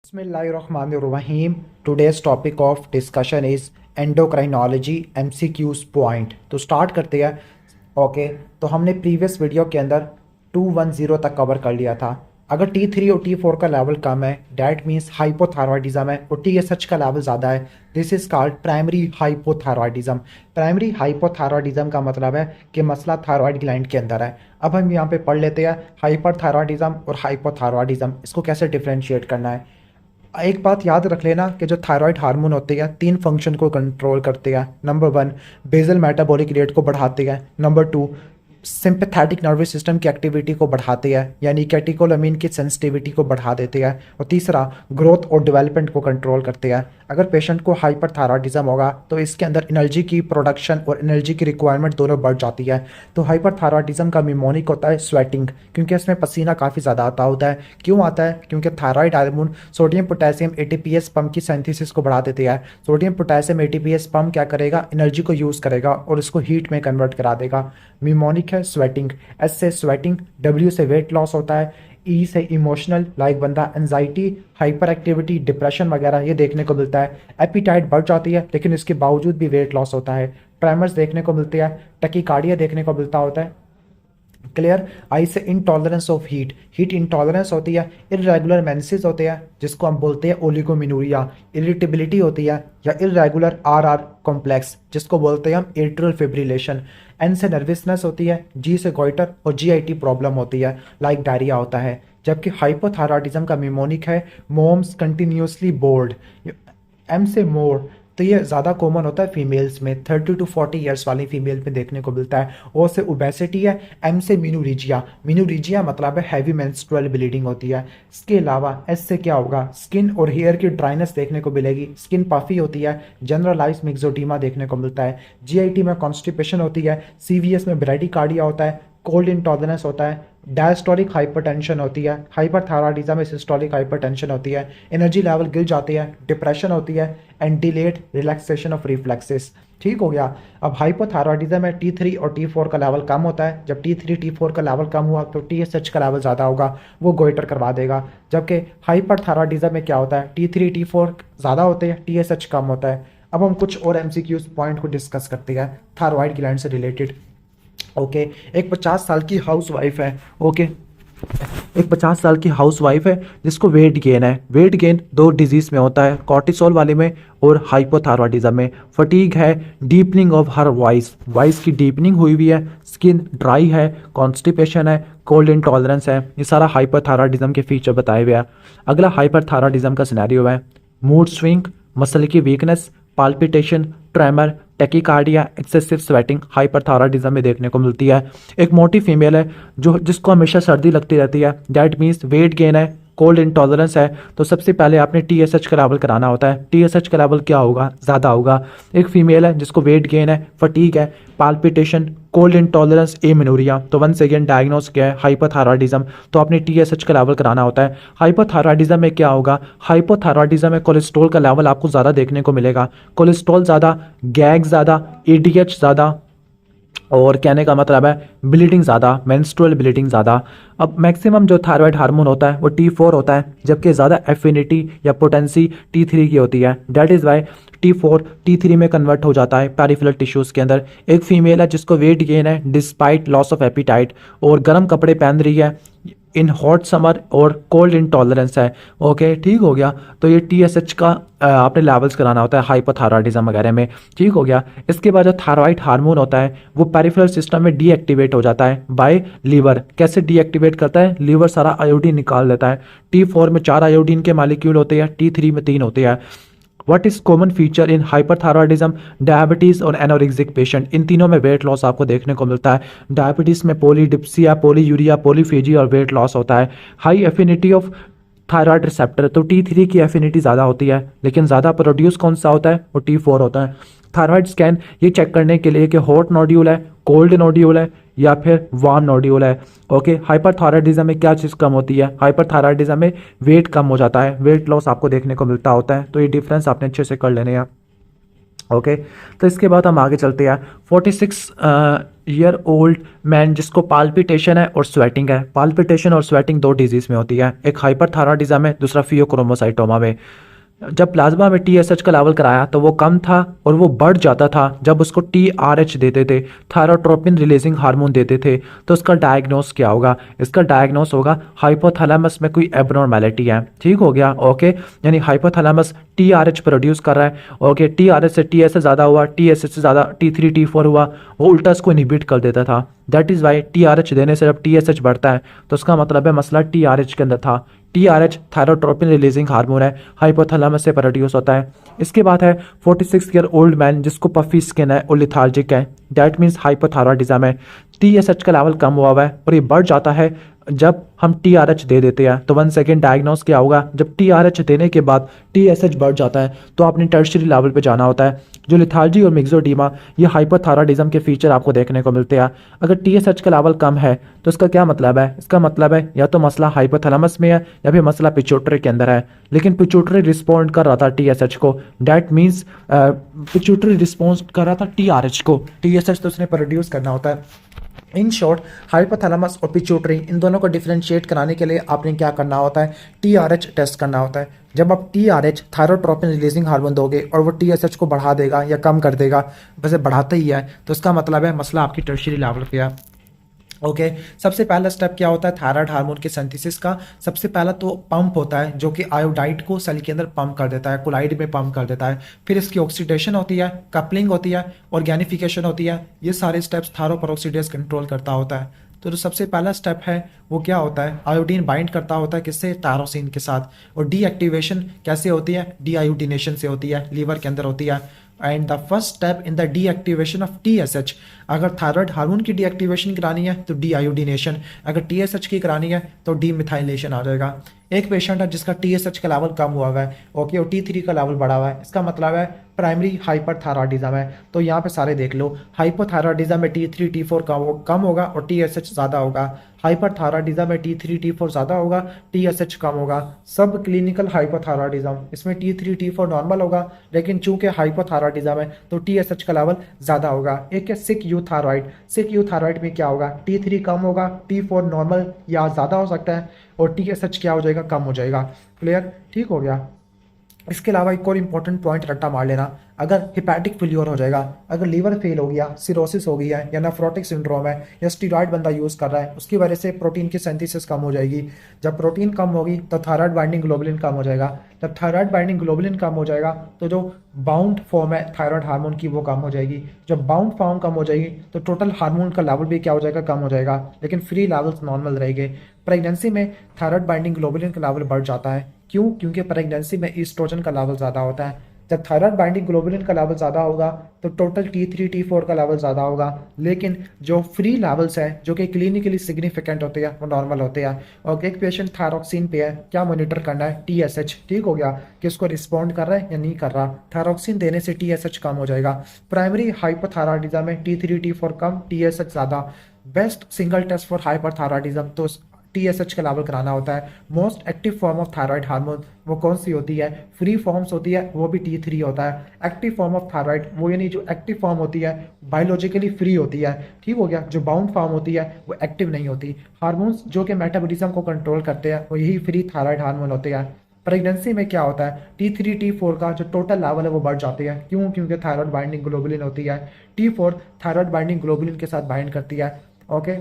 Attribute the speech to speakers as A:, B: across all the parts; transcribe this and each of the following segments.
A: Bismillahirrahmanirrahim. Today's topic of discussion is endocrinology MCQs point. तो start करते हैं। Okay, तो हमने प्रीवियस वीडियो के अंदर 210 तक कवर कर लिया था। अगर T3 और T4 का लेवल कम है डैट मीन्स हाइपोथायरॉयडिज्म है और TSH का लेवल ज़्यादा है, this is called primary hypothyroidism. Primary hypothyroidism का मतलब है कि मसला थायरॉयड ग्लैंड के अंदर है। अब हम यहाँ पे पढ़ लेते हैं हाइपरथायरॉयडिज्म और हाइपोथायरॉयडिज्म, इसको कैसे डिफ्रेंशिएट करना है। एक बात याद रख लेना कि जो थायराइड हार्मोन होते हैं तीन फंक्शन को कंट्रोल करते हैं। नंबर 1 बेसल मेटाबॉलिक रेट को बढ़ाते हैं। नंबर 2 सिंपैथेटिक नर्वस सिस्टम की एक्टिविटी को बढ़ाते हैं यानी कैटेकोलामिन की सेंसिटिविटी को बढ़ा देते हैं। और तीसरा ग्रोथ और डेवलपमेंट को कंट्रोल करते हैं। अगर पेशेंट को हाइपरथायरॉयडिज्म होगा तो इसके अंदर एनर्जी की प्रोडक्शन और एनर्जी की रिक्वायरमेंट दोनों बढ़ जाती है। तो हाइपरथायरॉयडिज्म का मिमोनिक होता है स्वेटिंग, क्योंकि इसमें पसीना काफ़ी ज़्यादा आता होता है। क्यों आता है? क्योंकि thyroid hormone sodium potassium ATPase pump की सिंथेसिस को बढ़ा देते हैं। सोडियम पोटेशियम एटीपीएस पंप क्या करेगा? एनर्जी को यूज़ करेगा और इसको हीट में कन्वर्ट करा देगा। मिमोनिक है स्वेटिंग, एस से स्वेटिंग, डब्ल्यू से वेट लॉस होता है, ई से इमोशनल लाइक बंदा एंजाइटी, हाइपर एक्टिविटी, डिप्रेशन वगैरह ये देखने को मिलता है। एपिटाइट बढ़ जाती है लेकिन इसके बावजूद भी वेट लॉस होता है। ट्रेमर्स देखने को मिलते हैं, टकीकार्डिया देखने को मिलता होता है। क्लियर? आई से intolerance of heat, heat intolerance होती है। इरेगुलर मेंसेस होते हैं जिसको हम बोलते हैं ओलिगोमिनूरिया। इरिटेबिलिटी होती है या इरेगुलर आर कॉम्प्लेक्स जिसको बोलते हैं हम एट्रियल फिब्रिलेशन। एन से नर्वसनेस होती है, जी से गोइटर और जीआईटी प्रॉब्लम होती है लाइक डायरिया होता है। जबकि हाइपोथायरॉयडिज्म का मिमोनिक है मोम्स कंटिन्यूसली बोर्ड। एम से मोर, तो ये ज़्यादा कॉमन होता है फीमेल्स में, 30 to 40 ईयर्स वाली फीमेल में देखने को मिलता है। ओ से ओबेसिटी है। एम से मीनूरिजिया, मीनूरिजिया मतलब है हैवी मेंस्ट्रुअल ब्लीडिंग होती है। इसके अलावा एस से क्या होगा? स्किन और हेयर की ड्राइनेस देखने को मिलेगी, स्किन पफी होती है, जनरलाइज मिक्सोडीमा देखने को मिलता है। जीआईटी में कॉन्स्टिपेशन होती है। सीवीएस में ब्रेडिकार्डिया होता है, कोल्ड इंटॉलरेंस होता है, डायस्टोलिक हाइपरटेंशन होती है। हाइपरथायरॉयडिज्म में सिस्टोलिक हाइपरटेंशन होती है, एनर्जी लेवल गिर जाती है, डिप्रेशन होती है and delayed relaxation of reflexes. ठीक हो गया। अब हाइपोथायरॉयडिज्म में T3 और T4 का लेवल कम होता है। जब T3 T4 का लेवल कम हुआ तो TSH का लेवल ज़्यादा होगा, वो गोइटर करवा देगा। जबकि हाइपरथायरॉयडिज्म में क्या होता है? T3 T4 ज़्यादा होते हैं, TSH कम होता है। अब हम कुछ और MCQs पॉइंट को डिस्कस करते हैं थायरॉयड ग्लैंड से रिलेटेड। ओके, एक 50 साल की हाउस वाइफ है। ओके, एक 50 साल की हाउस वाइफ है जिसको वेट गेन है। वेट गेन दो डिजीज में होता है, कॉर्टिसोल वाले में और हाइपोथायरॉयडिज्म में। फटीग है, deepening of her voice, voice की डीपनिंग हुई हुई है, स्किन ड्राई है, कॉन्स्टिपेशन है, कोल्ड इंटॉलरेंस है। ये सारा हाइपरथायरॉयडिज्म के फीचर बताए हुए हैं। अगला हाइपरथायरॉयडिज्म का सिनेरियो है मूड स्विंग, मसल की weakness, palpitation, tremor, tachycardia, excessive sweating hyperthyroidism में देखने को मिलती है। एक मोटी फीमेल है जो जिसको हमेशा सर्दी लगती रहती है, दैट मीन्स वेट गेन है, कोल्ड इंटॉलरेंस है। तो सबसे पहले आपने TSH का लेवल कराना होता है। TSH का लेवल क्या होगा? ज़्यादा होगा। एक फीमेल है जिसको वेट गेन है, फटीग है, पाल्पिटेशन, कोल्ड इंटॉलरेंस, एमेनोरिया। तो वंस अगेन डायग्नोस क्या है? हाइपोथायरॉयडिज्म। तो आपने TSH का लेवल कराना होता है। हाइपोथायरॉयडिज्म में क्या होगा? हाइपोथायरॉयडिज्म में कोलेस्ट्रॉल का लेवल आपको ज़्यादा देखने को मिलेगा। कोलेस्ट्रॉल ज़्यादा, गैग ज़्यादा, ADH ज़्यादा, और कहने का मतलब है ब्लीडिंग ज़्यादा, मेंस्ट्रुअल ब्लीडिंग ज़्यादा। अब मैक्सिमम जो थायराइड हार्मोन होता है वो T4 होता है, जबकि ज़्यादा एफिनिटी या पोटेंसी T3 की होती है। That is why T4 T3 में कन्वर्ट हो जाता है पेरिफेरल टिश्यूज़ के अंदर। एक फीमेल है जिसको वेट गेन है डिस्पाइट लॉस ऑफ एपिटाइट और गर्म कपड़े पहन रही है इन हॉट समर और कोल्ड इंटॉलरेंस है। ओके, ठीक हो गया। तो ये TSH का आपने लेवल्स कराना होता है हाइपोथायरॉयडिज्म वगैरह में। ठीक हो गया। इसके बाद जो थायराइड हार्मोन होता है वो पेरिफेरल सिस्टम में डीएक्टिवेट हो जाता है बाय लीवर। कैसे डीएक्टिवेट करता है? लीवर सारा आयोडीन निकाल देता है। T4 में 4 आयोडीन के मालिक्यूल होते हैं, T3 में 3 होते हैं। What is common feature in hyperthyroidism? Diabetes और एनोरेक्सिक पेशेंट, इन तीनों में वेट लॉस आपको देखने को मिलता है। डायबिटीज में पोलीडिप्सिया, पोलीयूरिया, पोलीफेजी और वेट लॉस होता है। High affinity of thyroid receptor, तो T3 की एफिनिटी ज़्यादा होती है लेकिन ज़्यादा प्रोड्यूस कौन सा होता है? वो T4 होता है। थायराइड स्कैन ये चेक करने के लिए कि हॉट नोड्यूल है, कोल्ड नोड्यूल है या फिर वार्म नोड्यूल है। ओके, हाइपरथायरॉयडिज्म में क्या चीज़ कम होती है? हाइपरथायरॉयडिज्म में वेट कम हो जाता है, वेट लॉस आपको देखने को मिलता होता है। तो ये डिफरेंस आपने अच्छे से कर लेने हैं। ओके। तो इसके बाद हम आगे चलते हैं। 46 ईयर ओल्ड मैन जिसको पाल्पिटेशन है और स्वेटिंग है। पाल्पिटेशन और स्वेटिंग दो डिजीज में होती है, एक हाइपरथायरॉयडिज्म है, दूसरा फियोक्रोमोसाइटोमा में। जब प्लाज्मा में टीएसएच का लेवल कराया तो वो कम था और वो बढ़ जाता था जब उसको टीआरएच देते थे, थायरोट्रोपिन रिलीजिंग हार्मोन देते थे। तो उसका डायग्नोस क्या होगा? इसका डायग्नोस होगा हाइपोथैलेमस में कोई एबनॉर्मेलिटी है। ठीक हो गया? ओके, यानी हाइपोथैलेमस टीआरएच प्रोड्यूस कर रहा है। ओके, टीआरएच से टीएसएच ज़्यादा हुआ, टीएसएच से ज़्यादा टी3 टी4 हुआ, वो उल्टा इसको इनहिबिट कर देता था। दैट इज़ वाई टीआरएच देने से जब टीएसएच बढ़ता है तो उसका मतलब है मसला टीआरएच के अंदर था। टीआरएच थायरोट्रोपिन रिलीजिंग हार्मोन है, हाइपोथैलेमस से प्रोड्यूस होता है। इसके बाद है 46 ईयर ओल्ड मैन जिसको पफी स्किन है और लिथार्जिक है, दैट मीन्स हाइपोथायरॉयडिज्म है। टीएसएच का लेवल कम हुआ हुआ है और ये बढ़ जाता है जब हम टीआरएच दे देते हैं। तो वन सेकेंड डायग्नोस क्या होगा? जब टीआरएच देने के बाद टीएसएच बढ़ जाता है तो आपने टर्शियरी लेवल पे जाना होता है। जो लिथार्जी और मिक्सोडीमा, ये हाइपोथायरॉयडिज्म के फीचर आपको देखने को मिलते हैं। अगर टीएसएच का लेवल कम है तो इसका क्या मतलब है? इसका मतलब है या तो मसला हाइपोथैलेमस में है या फिर मसला पिट्यूटरी के अंदर है। लेकिन पिट्यूटरी रिस्पॉन्ड कर रहा था टीएसएच को, दैट मीन्स पिट्यूटरी रिस्पॉन्स कर रहा था टीआरएच को, टीएसएच तो उसने प्रोड्यूस करना होता है। इन शॉर्ट, हाइपोथैलेमस और पिट्यूटरी इन दोनों को डिफरेंशिएट कराने के लिए आपने क्या करना होता है? टीआरएच टेस्ट करना होता है। जब आप टीआरएच थायरोट्रोपिन रिलीजिंग हार्मोन दोगे और वो टीएसएच को बढ़ा देगा या कम कर देगा, वैसे बढ़ाता ही है, तो इसका मतलब है मसला आपकी टर्शियरी लेवल पे है। ओके, सबसे पहला स्टेप क्या होता है थायराइड हार्मोन के सिंथेसिस का? सबसे पहला तो पंप होता है जो कि आयोडाइड को सेल के अंदर पंप कर देता है, कोलाइड में पंप कर देता है। फिर इसकी ऑक्सीडेशन होती है, कपलिंग होती है, ऑर्गेनिफिकेशन होती है। ये सारे स्टेप्स थायरोपेरोक्सीडेज कंट्रोल करता होता है। तो जो सबसे पहला स्टेप है वो क्या होता है? आयोडीन बाइंड करता होता है किससे? टायरोसिन के साथ। और डीएक्टिवेशन कैसे होती है? डीआयोडीनेशन से होती है, लीवर के अंदर होती है। And the first step in the deactivation of TSH, अगर थायराइड हार्मोन की डीएक्टिवेशन करानी है तो डीआयोडीनेशन, अगर टीएसएच की करानी है तो डीमिथाइलेशन आ जाएगा। एक पेशेंट है जिसका टीएसएच का लेवल कम हुआ हुआ है, ओके, और टी3 का लेवल बढ़ा हुआ है, इसका मतलब है प्राइमरी हाइपरथायरॉयडिज्म है। तो यहाँ पे सारे देख लो, हाइपोथायरॉयडिज्म में टी3 टी4 कम होगा और टीएसएच ज़्यादा होगा। हाइपरथायरॉयडिज्म में टी3 टी4 ज़्यादा होगा, टीएसएच कम होगा। सब क्लिनिकल हाइपोथायरॉयडिज्म, इसमें टी3 टी4 नॉर्मल होगा, लेकिन चूंकि हाइपोथायरॉयडिज्म है तो टीएसएच का लेवल ज़्यादा होगा। एक है सिक यूथायरॉयड, सिक यूथायरॉयड में क्या होगा? टी3 कम होगा, टी4 नॉर्मल या ज़्यादा हो सकता है और टीएसएच क्या हो जाएगा? कम हो जाएगा। क्लियर? ठीक हो गया। इसके अलावा एक और इंपॉर्टेंट पॉइंट रट्टा मार लेना, अगर हिपैटिक फेलियर हो जाएगा, अगर लीवर फेल हो गया, सिरोसिस हो गया या नेफ्रोटिक सिंड्रोम है या स्टीरॉयड बंदा यूज़ कर रहा है, उसकी वजह से प्रोटीन की सिंथेसिस कम हो जाएगी। जब प्रोटीन कम होगी तो थायराइड बाइंडिंग ग्लोबुलिन कम हो जाएगा। जब थायराइड बाइंडिंग ग्लोबुलिन कम हो जाएगा तो जो बाउंड फॉर्म है थायराइड हार्मोन की वो कम हो जाएगी। जब बाउंड फॉर्म कम हो जाएगी तो टोटल हार्मोन का लेवल भी क्या हो जाएगा? कम हो जाएगा, लेकिन फ्री लेवल्स नॉर्मल रहेंगे। प्रेगनेंसी में थायराइड बाइंडिंग ग्लोबुलिन का लेवल बढ़ जाता है। क्यों? क्योंकि प्रेगनेंसी में ईस्ट्रोजन का लेवल ज़्यादा होता है। जब थायराइड बाइंडिंग ग्लोबुलिन का लेवल ज़्यादा होगा तो टोटल टी3 टी4 का लेवल ज़्यादा होगा, लेकिन जो फ्री लेवल्स हैं जो कि क्लिनिकली सिग्निफिकेंट होते हैं वो नॉर्मल होते हैं। और एक पेशेंट थायरोक्सिन पे है, क्या मॉनिटर करना है? टीएसएच। ठीक हो गया कि उसको रिस्पॉन्ड कर रहा है या नहीं कर रहा। थायरोक्सिन देने से टीएसएच कम हो जाएगा। प्राइमरी हाइपोथायरॉयडिज्म में टी3 टी4 कम, टीएसएच ज़्यादा। Best single test for hyperthyroidism तो टीएसएच का लेवल कराना होता है। Most active form of thyroid hormone वो कौन सी होती है? फ्री फॉर्म्स होती है, वो भी टी3 होता है। एक्टिव फॉर्म ऑफ थायराइड वो यानी जो एक्टिव फॉर्म होती है बायोलॉजिकली फ्री होती है। ठीक हो गया? जो बाउंड फॉर्म होती है वो एक्टिव नहीं होती। हार्मोन्स जो कि मेटाबॉलिज्म को कंट्रोल करते हैं वो यही फ्री थायराइड हार्मोन होते हैं। प्रेगनेंसी में क्या होता है? टी3 टी4 का जो टोटल लेवल है वो बढ़ जाते हैं। क्यों? क्योंकि थायराइड बाइंडिंग ग्लोबुलिन होती है। टी4 थायराइड बाइंडिंग ग्लोबुलिन के साथ बाइंड करती है। ओके,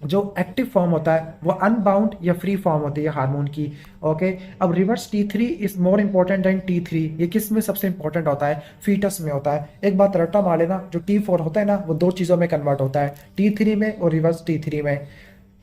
A: जो एक्टिव फॉर्म होता है वो अनबाउंड या फ्री फॉर्म होती है हार्मोन की। ओके, अब reverse T3 is more important than T3. ये किस में सबसे इंपॉर्टेंट होता है? फीटस में होता है। एक बात रट्टा मार लेना, जो टी4 होता है ना वो दो चीज़ों में कन्वर्ट होता है, टी3 में और रिवर्स टी3 में।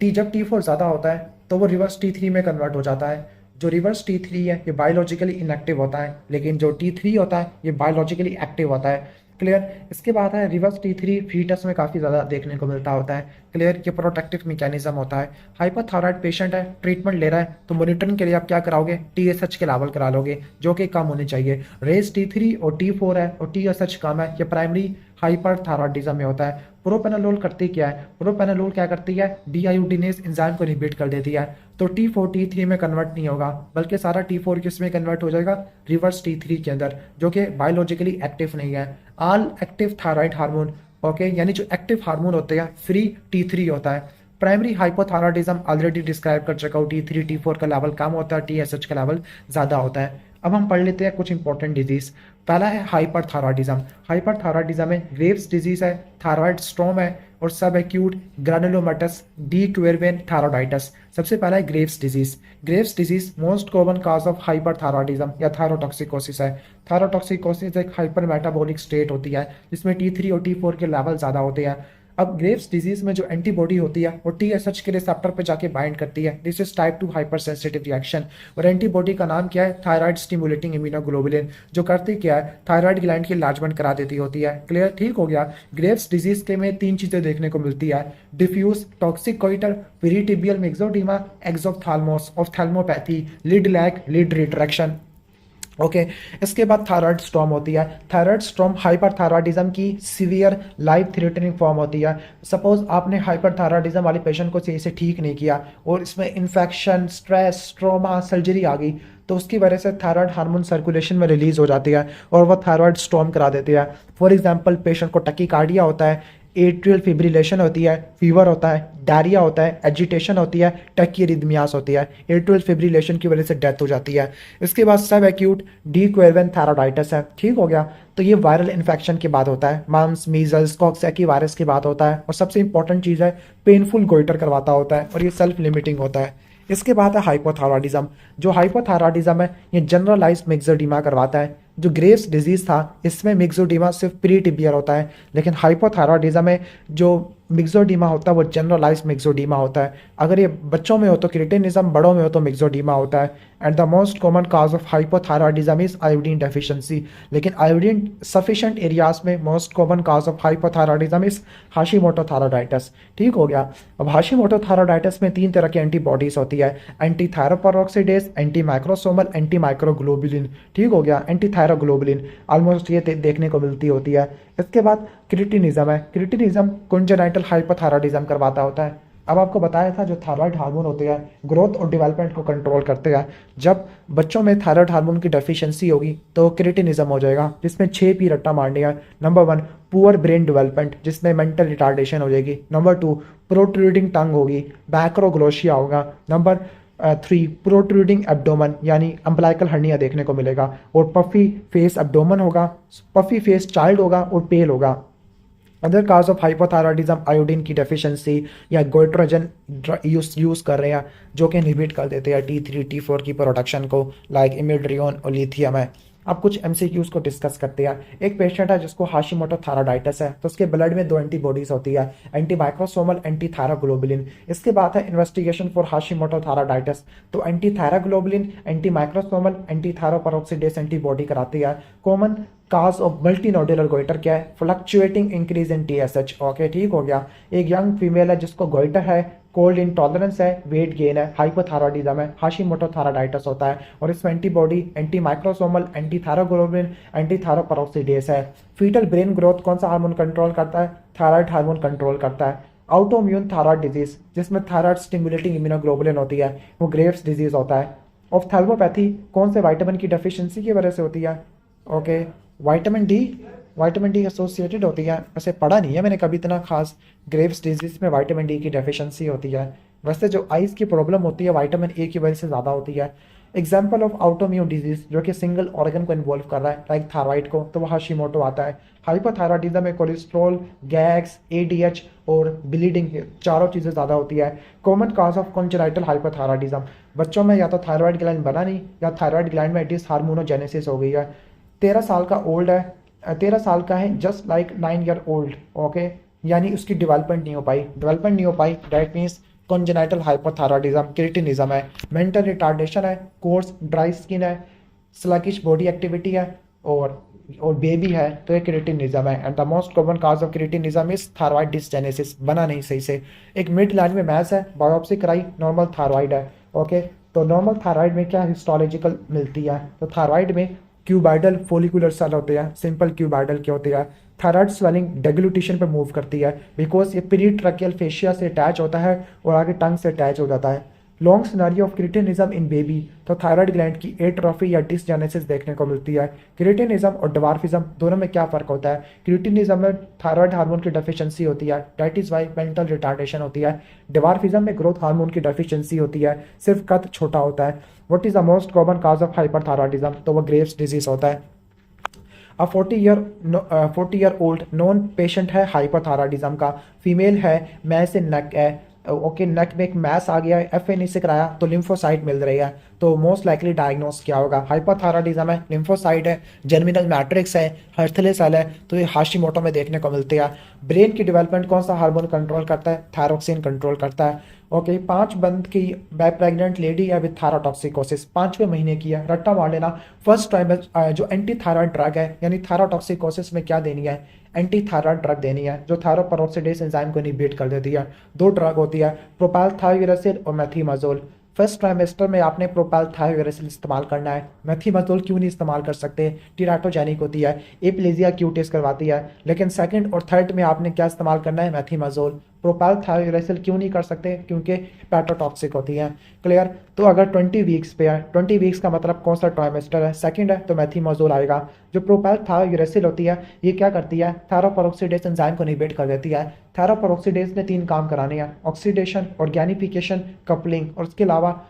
A: जब टी4 ज़्यादा होता है तो वो रिवर्स टी3 में कन्वर्ट हो जाता है। जो रिवर्स टी3 है ये बायोलॉजिकली इनएक्टिव होता है, लेकिन जो टी3 होता है ये बायोलॉजिकली एक्टिव होता है। क्लियर? इसके बाद है रिवर्स टी3 फीटस में काफ़ी ज़्यादा देखने को मिलता होता है। क्लियर? ये प्रोटेक्टिव मैकेनिज्म होता है। हाइपरथायराइड पेशेंट है, ट्रीटमेंट ले रहा है, तो मॉनिटरिंग के लिए आप क्या कराओगे? टीएसएच के लेवल करा लोगे जो कि कम होने चाहिए। रेज टी3 और टी4 है और टीएसएच कम है, ये प्राइमरी हाइपरथायरॉयडिज्म में होता है। प्रोपेनोलोल करती क्या है, प्रोपेनोलोल क्या करती है, डीआयोडीनेज एंजाइम को इनहिबिट कर देती है। तो T4 T3 में कन्वर्ट नहीं होगा, बल्कि सारा T4 किस में कन्वर्ट हो जाएगा, रिवर्स T3 के अंदर, जो कि बायोलॉजिकली एक्टिव नहीं है। All active thyroid hormone, okay, यानी जो एक्टिव हार्मोन होते हैं फ्री T3 होता है। प्राइमरी हाइपोथायरॉयडिज्म ऑलरेडी डिस्क्राइब कर चुका हूँ, T3 T4 का लेवल कम होता है, TSH का लेवल ज़्यादा होता है। अब हम पढ़ लेते हैं कुछ इंपॉर्टेंट डिजीज। पहला है हाइपरथायरॉयडिज्म। हाइपरथायरॉयडिज्म में ग्रेव्स डिजीज है, थायराइड स्टोम है और सब एक्यूट ग्रैनुलोमेटस डी क्वेरवेन थायरॉइडाइटिस। सबसे पहला है Graves disease. Graves disease most common cause of hyperthyroidism या थायरोटॉक्सिकोसिस है। थायरोटॉक्सिकोसिस एक हाइपर मेटाबॉलिक स्टेट होती है जिसमें T3 और T4 के लेवल ज़्यादा होते हैं। अब ग्रेव्स डिजीज में जो एंटीबॉडी होती है वो TSH के रिसेप्टर पे जाके बाइंड करती है। This is type 2 hyper sensitive reaction. और एंटीबॉडी का नाम क्या है, थायराइड स्टिमुलेटिंग इम्यूनोग्लोबुलिन, जो करती क्या है, थायराइड ग्लैंड की इलाजमेंट करा देती होती है। क्लियर, ठीक हो गया। ग्रेव्स डिजीज के में 3 चीजें देखने को मिलती है, diffuse toxic goitre, pretibial myxoedema, exophthalmos, ophthalmopathy, lid lag, lid retraction. Okay इसके बाद थायराइड स्टॉर्म होती है। थायराइड स्टॉर्म हाइपरथायरॉयडिज्म की सीवियर लाइफ थ्रेटनिंग फॉर्म होती है। सपोज आपने हाइपरथायरॉयडिज्म वाले पेशेंट को सही से ठीक नहीं किया और इसमें इन्फेक्शन, स्ट्रेस, ट्रॉमा, सर्जरी आ गई, तो उसकी वजह से थायराइड हार्मोन सर्कुलेशन में रिलीज हो जाती है और वह थायराइड स्टॉर्म करा देती है। फॉर एग्जांपल पेशेंट को टकीकार्डिया होता है, एट्रियल फिब्रिलेशन होती है, फीवर होता है, डायरिया होता है, एजिटेशन होती है, टकीरिदमियास होती है। एट्रियल फिब्रिलेशन की वजह से डेथ हो जाती है। इसके बाद सब एक्यूट डी क्वेरवेन थायरॉइडाइटिस है, ठीक हो गया। तो ये वायरल इन्फेक्शन के बाद होता है, मम्स, मीजल्स, कॉक्सैकी वायरस के बाद होता है। और सबसे इंपॉर्टेंट चीज़ है पेनफुल गोइटर करवाता होता है और ये सेल्फ लिमिटिंग होता है। इसके बाद है हाइपोथायरॉयडिज्म। जो हाइपोथायरॉयडिज्म है ये जनरलाइज मिक्सोडीमा करवाता है। जो ग्रेव्स डिजीज था इसमें मिक्सोडीमा सिर्फ प्री टिबियल होता है, लेकिन हाइपोथायरॉयडिज्म में जो मिक्सोडीमा होता है वो जनरलाइज मिक्सोडीमा होता है। अगर ये बच्चों में हो तो क्रिटिनिज्म, बड़ों में हो तो मिक्सोडीमा होता है। And the most common cause of hypothyroidism is iodine deficiency. लेकिन आयोडीन सफिशिएंट एरियाज में most common cause of hypothyroidism is Hashimoto thyroiditis, ठीक हो गया। अब हाशिमोटो थायरॉइडाइटिस में 3 तरह की एंटीबॉडीज होती है, anti thyroperoxidase, anti microsomal, anti microglobulin, ठीक हो गया, एंटी थायरोग्लोबुलिन ऑलमोस्ट ये देखने को मिलती होती है। इसके बाद क्रिटिनिज्म है। क्रिटिनिज्म कॉन्जेनाइटल हाइपोथायरॉयडिज्म करवाता होता है। अब आपको बताया था जो थायराइड हार्मोन होते हैं ग्रोथ और डेवलपमेंट को कंट्रोल करते हैं। जब बच्चों में थायराइड हार्मोन की डेफिशिएंसी होगी तो क्रिटिनिज्म हो जाएगा, जिसमें 6 पी रट्टा मारनी है। नंबर 1 पुअर ब्रेन डेवलपमेंट, जिसमें मेंटल रिटार्डेशन हो जाएगी। नंबर 2 प्रोट्रूडिंग टंग होगी, मैक्रोग्लोशिया होगा। नंबर 3 प्रोट्रूडिंग एब्डोमन यानी अम्बलाइकल हर्निया देखने को मिलेगा। और पफी फेस एब्डोमन होगा, पफी फेस चाइल्ड होगा और पेल होगा। Other cause of hypothyroidism iodine की डेफिशिएंसी या गोइट्रोजन यूज़ कर रहे हैं जो कि इनहिबिट कर देते हैं T3 T4 की प्रोडक्शन को, लाइक इमिड्रियोन और लिथियम है। अब कुछ MCQs को डिस्कस करते हैं। एक पेशेंट है जिसको हाशिमोटो थायरॉइडाइटिस है, तो उसके ब्लड में 2 एंटीबॉडीज होती है, एंटी माइक्रोसोमल, एंटी थायरोग्लोबुलिन। इसके बाद है इन्वेस्टिगेशन फॉर हाशिमोटो थायरॉइडाइटिस, तो anti thyroglobulin, anti microsomal, anti thyroperoxidase antibody कराती है। Common cause of multinodular goitre क्या है, fluctuating increase in TSH, okay, ठीक हो गया। एक यंग फीमेल है जिसको गोइटर है, कोल्ड इंटॉलरेंस है, वेट गेन है, हाइपोथायरॉयडिज्म है, हाशिमोटो थायरॉइडाइटिस होता है। और इसमें antibody anti microsomal, anti thyroglobulin, anti thyroperoxidase है। फीटल ब्रेन ग्रोथ कौन सा हार्मोन कंट्रोल करता है, थायराइड हार्मोन कंट्रोल करता है। ऑटोइम्यून थायराइड डिजीज, जिसमें थायराइड स्टिमुलेटिंग इम्यूनोग्लोबुलिन होती है, वो ग्रेव्स डिजीज होता है। ऑफ्थेल्मोपैथी कौन से विटामिन की डेफिशिएंसी की वजह से होती है, ओके, विटामिन डी एसोसिएटेड होती है। वैसे पढ़ा नहीं है मैंने कभी इतना खास। ग्रेव्स डिजीज में विटामिन डी की डेफिशिएंसी होती है। वैसे जो आइज की प्रॉब्लम होती है विटामिन ए की वजह से ज़्यादा होती है। एग्जाम्पल ऑफ ऑटोइम्यून डिजीज जो कि सिंगल ऑर्गन को इन्वॉल्व कर रहा है, लाइक थायराइड को, तो वह हाशिमोटो आता है। हाइपोथायरॉयडिज्म में कोलेस्ट्रॉल, गैस, ADH और ब्लीडिंग, चारों चीज़ें ज़्यादा होती है। Common cause of congenital hypothyroidism, बच्चों में या तो थायराइड ग्लैंड बना नहीं या थायराइड ग्लैंड में डिसहार्मोनोजेनेसिस हो गई है। 13 साल का ओल्ड है, 13 साल का है, just like 9 year old, okay, यानी उसकी डेवलपमेंट नहीं हो पाई, that means congenital hypothyroidism, cretinism है। मेंटल रिटार्डेशन है, कोर्स ड्राई स्किन है, स्लगिश बॉडी एक्टिविटी है और बेबी है, तो ये क्रिटिनिज्म है। And the most common cause of cretinism is thyroid dysgenesis, बना नहीं सही से। एक मिड लाइन में मैस है, बायोप्सी कराई, नॉर्मल थायराइड है, ओके। तो नॉर्मल थायराइड में क्या हिस्टोलॉजिकल मिलती है, तो थायराइड में क्यूबाइडल फोलिकुलर सेल होते हैं, सिंपल क्यूबाइडल के होते हैं। थायराइड स्वेलिंग डेग्लूटिशन पे मूव करती है बिकॉज ये पीरिट्रैकियल फेशिया से अटैच होता है और आगे टंग से अटैच हो जाता है। Long scenario of cretinism in baby, तो थायराइड ग्लैंड की एट्रोफी या डिसजेनेसिस देखने को मिलती है। क्रिटिनिज्म और डवार्फिज्म दोनों में क्या फ़र्क होता है? क्रिटिनिज्म में थायराइड हार्मोन की डेफिशिएंसी होती है, that is why mental retardation होती है। डवार्फिज्म में ग्रोथ हार्मोन की डेफिशिएंसी होती है, सिर्फ कद छोटा होता है। What is the most common cause of hyperthyroidism? तो वो ग्रेव्स डिजीज होता है। अ 40 ईयर ओल्ड नॉन पेशेंट है हाइपरथायरॉयडिज्म का, फीमेल है, मैं से नेक है, ओके नेक में एक मैस आ गया है, एफ से कराया तो लिम्फोसाइट मिल रही है, तो मोस्ट लाइकली डायग्नोस क्या होगा? हाइपरथायरॉयडिज्म है, लिम्फोसाइट है, जर्मिनल मैट्रिक्स है, हर्थले सेल है, तो ये हाशिमोटो में देखने को मिलती है। ब्रेन की डेवलपमेंट कौन सा हार्मोन कंट्रोल करता है? थायरोक्सिन कंट्रोल करता है। ओके 5 मंथ की प्रेग्नेंट लेडी है विद थायरोटॉक्सिकोसिस, 5वें महीने की है, रट्टा मार लेना। फर्स्ट ट्राइमेस्टर जो एंटी थायराइड ड्रग है यानी थायरोटॉक्सिकोसिस में क्या देनी है? एंटी थायराइड ड्रग देनी है जो थायरोपेरोक्सिडेज एंजाइम को इनहिबिट कर देती है। 2 ड्रग होती है, प्रोपालथायोरेसिल और मेथिमाजोल। फर्स्ट ट्राइमेस्टर में आपने प्रोपालथायोरेसिल इस्तेमाल करना है, मेथिमाजोल क्यों नहीं इस्तेमाल कर सकते? टीराटोजेनिक होती है, एप्लेजिया क्यूटिस करवाती है। लेकिन सेकंड और थर्ड में आपने क्या इस्तेमाल करना है? मेथिमाजोल। प्रोपालथायोरेसिल क्यों नहीं कर सकते? क्योंकि पैटोटॉक्सिक होती हैं। क्लियर? तो अगर 20 वीक्स पे है, 20 वीक्स का मतलब कौन सा ट्राइमेस्टर है? सेकंड है, तो मेथिमाजोल आएगा। जो प्रोपालथायोरेसिल होती है ये क्या करती है? थायरोपेरोक्सिडेज एंजाइम को इनहिबिट कर देती है। थायरोपेरोक्सिडेज ने 3 काम कराने हैं, ऑक्सीडेशन, ऑर्गेनिफिकेशन, कपलिंग, और उसके अलावा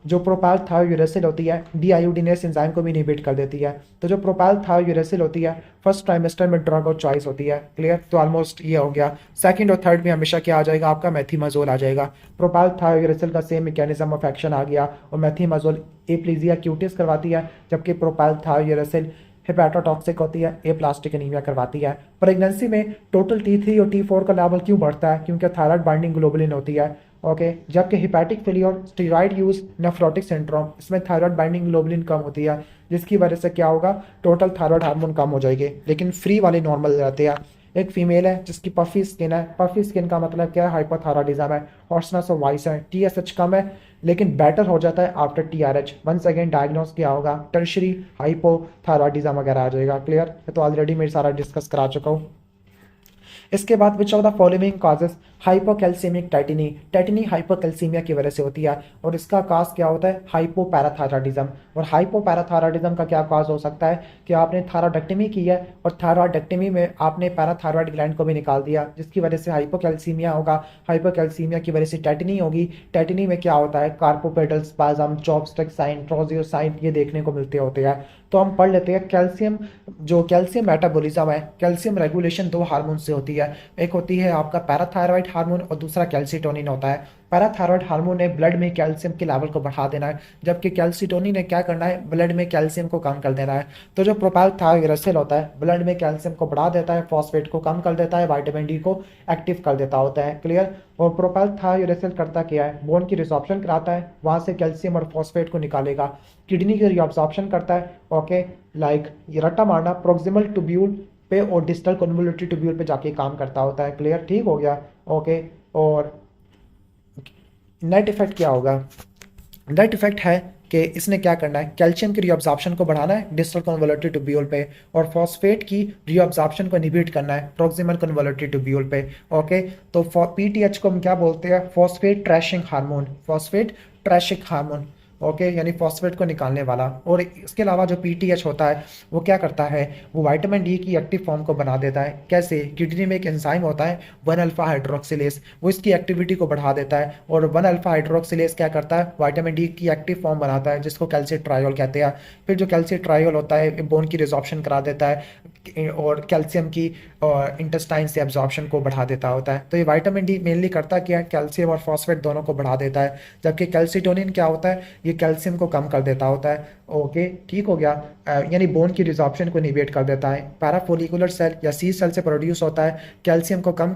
A: जो प्रोपालथायोरेसिल होती है डीआयोडीनेस एंजाइम को भी इनहिबिट कर देती है। तो जो प्रोपालथायोरेसिल होती है फर्स्ट ट्राइमेस्टर में ड्रग ऑफ चॉइस होती है। क्लियर? तो ऑलमोस्ट ये हो गया। सेकंड और थर्ड में हमेशा क्या आ जाएगा आपका? मेथिमाजोल आ जाएगा। प्रोपालथायोरेसिल का सेम मैकेनिज्म ऑफ एक्शन आ गया और मेथिमाजोल एप्लीजिया क्यूटिस करवाती है, जबकि प्रोपालथायोरेसिल हेपेटोटॉक्सिक होती है, ए प्लास्टिक एनीमिया करवाती है। प्रेगनेंसी में टोटल T3 और T4 का लेवल क्यों बढ़ता है? क्योंकि थायराइड बाइंडिंग ग्लोबुलिन होती है। ओके जबकि hepatic failure, steroid use, nephrotic syndrome, इसमें थायराइड बाइंडिंग ग्लोबुलिन कम होती है, जिसकी वजह से क्या होगा? टोटल थायराइड हार्मोन कम हो जाएगी, लेकिन फ्री वाले नॉर्मल रहते हैं। एक फीमेल है जिसकी पफी स्किन है, पफी स्किन का मतलब क्या है? हाइपोथायरॉयडिज्म है, हॉर्सनेस ऑफ वॉइस है, TSH कम है, लेकिन बेटर हो जाता है after TRH। Once again diagnose क्या होगा? टर्शरी हाइपोथायरॉयडिज्म वगैरह आ जाएगा। क्लियर? तो ऑलरेडी मैं सारा डिस्कस करा चुका हूँ। इसके बाद which of the following causes hypocalcaemic tetany? Tetany hypocalcaemia की वजह से होती है और इसका काज क्या होता है? हाइपोपैराथायरॉयडिज्म। और हाइपोपैराथायरॉयडिज्म का क्या काज हो सकता है कि आपने थायरॉयडेक्टमी की है और थायरॉयडेक्टमी में आपने पैराथायरॉयड ग्लैंड को भी निकाल दिया, जिसकी वजह से हाइपोकैल्सीमिया होगा। हाइपोकैल्सीमिया की वजह से टेटिनी होगी। टेटिनी में क्या होता है? Carpopedal spasm, chopstick sign, Trousseau sign ये देखने को मिलते होते हैं। तो हम पढ़ लेते हैं कैल्शियम। जो कैल्शियम मेटाबॉलिज्म है, कैल्शियम रेगुलेशन 2 हार्मोन से होती है, एक होती है आपका पैराथायरॉयड हार्मोन और दूसरा कैल्सिटोनिन होता है। पैराथायरॉयड हार्मोन ने ब्लड में कैल्शियम के लेवल को बढ़ा देना है, जबकि कैल्सिटोनिन ने क्या करना है? ब्लड में कैल्शियम को कम कर देना है। तो जो प्रोपालथायोरेसिल होता है ब्लड में कैल्शियम को बढ़ा देता है, फॉस्फेट को कम कर देता है, विटामिन डी को एक्टिव कर देता होता है। क्लियर? और प्रोपालथायोरेसिल करता क्या है? बोन की रिसॉर्प्शन कराता है, वहां से कैल्शियम और फॉस्फेट को निकालेगा। किडनी की रिऑब्जॉर्प्शन करता है, ओके लाइक ये रट्टा मारना, प्रोक्सिमल ट्यूब्यूल पे और डिस्टल कन्वोल्यूटरी ट्यूब्यूल पे जाके काम करता होता है। क्लियर? ठीक हो गया। ओके और नेट इफेक्ट क्या होगा? नेट इफेक्ट है कि इसने क्या करना है? कैल्शियम की रीअब्जॉर्प्शन को बढ़ाना है डिस्टल कन्वोल्यूटरी ट्यूब्यूल पे, और फॉस्फेट की रीअब्जॉर्प्शन को इनहिबिट करना है प्रॉक्सिमल कन्वोल्यूटरी ट्यूब्यूल पे। ओके तो PTH को हम क्या बोलते हैं? Phosphate trashing hormone, phosphate trashing hormone. Okay यानी फॉस्फेट को निकालने वाला। और इसके अलावा जो PTH होता है वो क्या करता है? वो विटामिन डी की एक्टिव फॉर्म को बना देता है। कैसे? किडनी में एक एंजाइम होता है 1 अल्फा हाइड्रोक्सिलेज, वो इसकी एक्टिविटी को बढ़ा देता है, और 1 अल्फा हाइड्रोक्सिलेज क्या करता है? विटामिन डी की एक्टिव फॉर्म बनाता है, जिसको कैल्सिट्रायोल कहते हैं। फिर जो कैल्सिट्रायोल होता है बोन की रिजॉर्प्शन करा देता है और कैल्शियम की इंटेस्टाइन से एब्जॉर्प्शन को बढ़ा देता होता है। तो ये विटामिन डी मेनली करता क्या है? कैल्शियम और फॉस्फेट दोनों को बढ़ा देता है, जबकि कैल्सिटोनिन क्या होता है? ये कैल्शियम को कम कर देता होता है। ओके ठीक हो गया। यानी बोन की रिजॉर्प्शन को इनहिबिट कर देता है। पैराफोलिकुलर सेल या सी सेल से प्रोड्यूस होता है, कैल्शियम को कम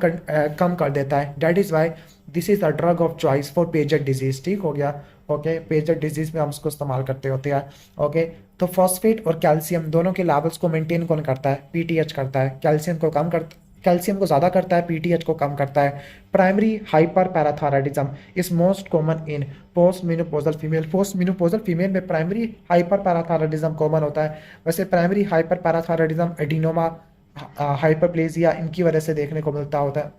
A: कर देता है। That is why this is the drug of choice for Paget disease. ठीक हो गया। ओके पेजेट डिजीज में हम इसको इस्तेमाल करते होते हैं। ओके तो फॉस्फेट और कैल्शियम दोनों के लेवल्स को मेंटेन कौन करता है? PTH करता है। कैल्शियम को कम कर कैल्शियम को ज़्यादा करता है, पीटीएच को कम करता है। Primary hyper parathyroidism is most common in post menopausal female. Post menopausal female में प्राइमरी हाइपर पैराथायराइडिज्म कॉमन होता है। वैसे primary hyper parathyroidism adenoma, hyperplasia इनकी वजह से देखने को मिलता होता है।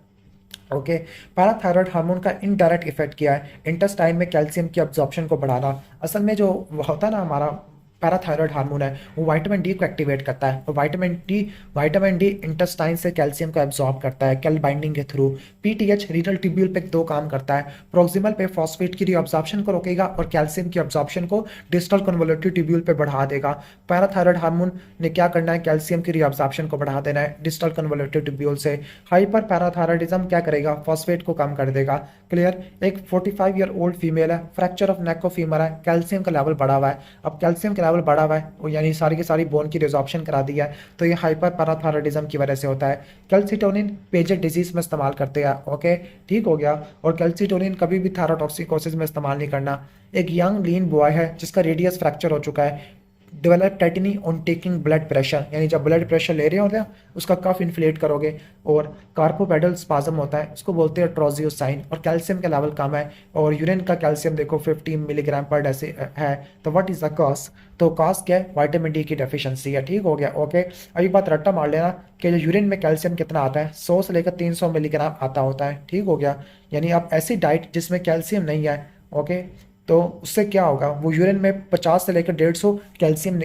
A: ओके, पैराथायराइड हार्मोन का इनडायरेक्ट इफेक्ट क्या है? इंटेस्टाइन में कैल्शियम की अब्जॉर्प्शन को बढ़ाना। असल में जो होता है ना हमारा पैराथायराइड हार्मोन है, वो विटामिन डी को एक्टिवेट करता है, और विटामिन डी इंटेस्टाइन से कैल्शियम को एब्जॉर्ब करता है कैल बाइंडिंग के थ्रू। पीटीएच रीनल ट्यूब्यूल पे दो काम करता है, प्रोक्सिमल पे फॉस्फेट की रीअब्जॉर्प्शन को रोकेगा और कैल्शियम की अब्जॉर्प्शन को डिस्टल कन्वोल्यूटिव ट्यूब्यूल पे बढ़ा देगा। पैराथायराइड हार्मोन ने क्या करना है? कैल्शियम की रीअब्जॉर्प्शन को बढ़ा देना है डिस्टल कन्वोल्यूटिव ट्यूब्यूल से। हाइपर पैराथायराइडिज्म क्या करेगा? फॉस्फेट को कम कर देगा। क्लियर? एक 45 ईयर ओल्ड फीमेल है, fracture of neck of femur है, कैल्शियम का लेवल बढ़ा हुआ है। अब कैल्शियम का लेवल बढ़ा हुआ है, वो यानी सारी की सारी बोन की रिजॉर्प्शन करा दी है, तो ये हाइपर पैराथायराइडिज्म की वजह से होता है। कैल्सिटोनिन पेजेट डिजीज में इस्तेमाल करते हैं। ओके, ठीक हो गया। और कैल्सिटोनिन कभी भी थायरोटॉक्सिकोसिस में इस्तेमाल नहीं करना। एक यंग लीन बॉय है जिसका रेडियस फ्रैक्चर हो चुका है, develop tetani on taking blood pressure, यानी जब ब्लड प्रेशर ले रहे होते हैं उसका कफ इन्फ्लेट करोगे, और कार्पोपेडल स्पाज्म होता है, इसको बोलते हैं ट्रोजियोसाइन, और कैल्शियम का लेवल कम है, और यूरिन का कैल्शियम देखो 15 मिलीग्राम पर डेसी है। तो व्हाट इज द कॉज? तो कॉज क्या है? विटामिन डी की डेफिशिएंसी है। ठीक हो गया। ओके, अभी बात रट्टा मार लेना कि जो यूरिन में कैल्शियम कितना आता है, 100 से लेकर 300 मिलीग्राम आता होता है। ठीक हो गया। यानी आप ऐसी डाइट जिसमें कैल्शियम नहीं है, ओके, तो उससे क्या होगा? वो यूरिन में 50 से लेकर 150 कैल्शियम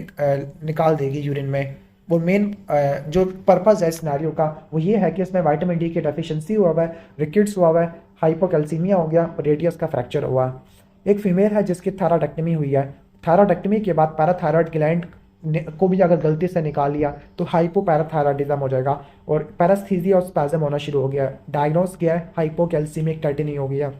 A: निकाल देगी यूरिन में। वो मेन जो पर्पज़ है सिनेरियो का वो ये है कि इसमें विटामिन डी की डेफिशिएंसी हुआ है, रिकेट्स हुआ है, हाइपोकैल्सीमिया हो गया और रेडियस का फ्रैक्चर हुआ। एक फीमेल है जिसकी थायराइडेक्टमी हुई है। थायराइडेक्टमी के बाद पैराथायराइड ग्लैंड को भी अगर गलती से निकाल लिया तो हाइपोपैराथायराइडिज्म हो जाएगा और पैरास्थीसिया और स्पैज्म होना शुरू हो गया। डायग्नोस किया है हाइपोकैल्सीमिक टेटिनी हो गया।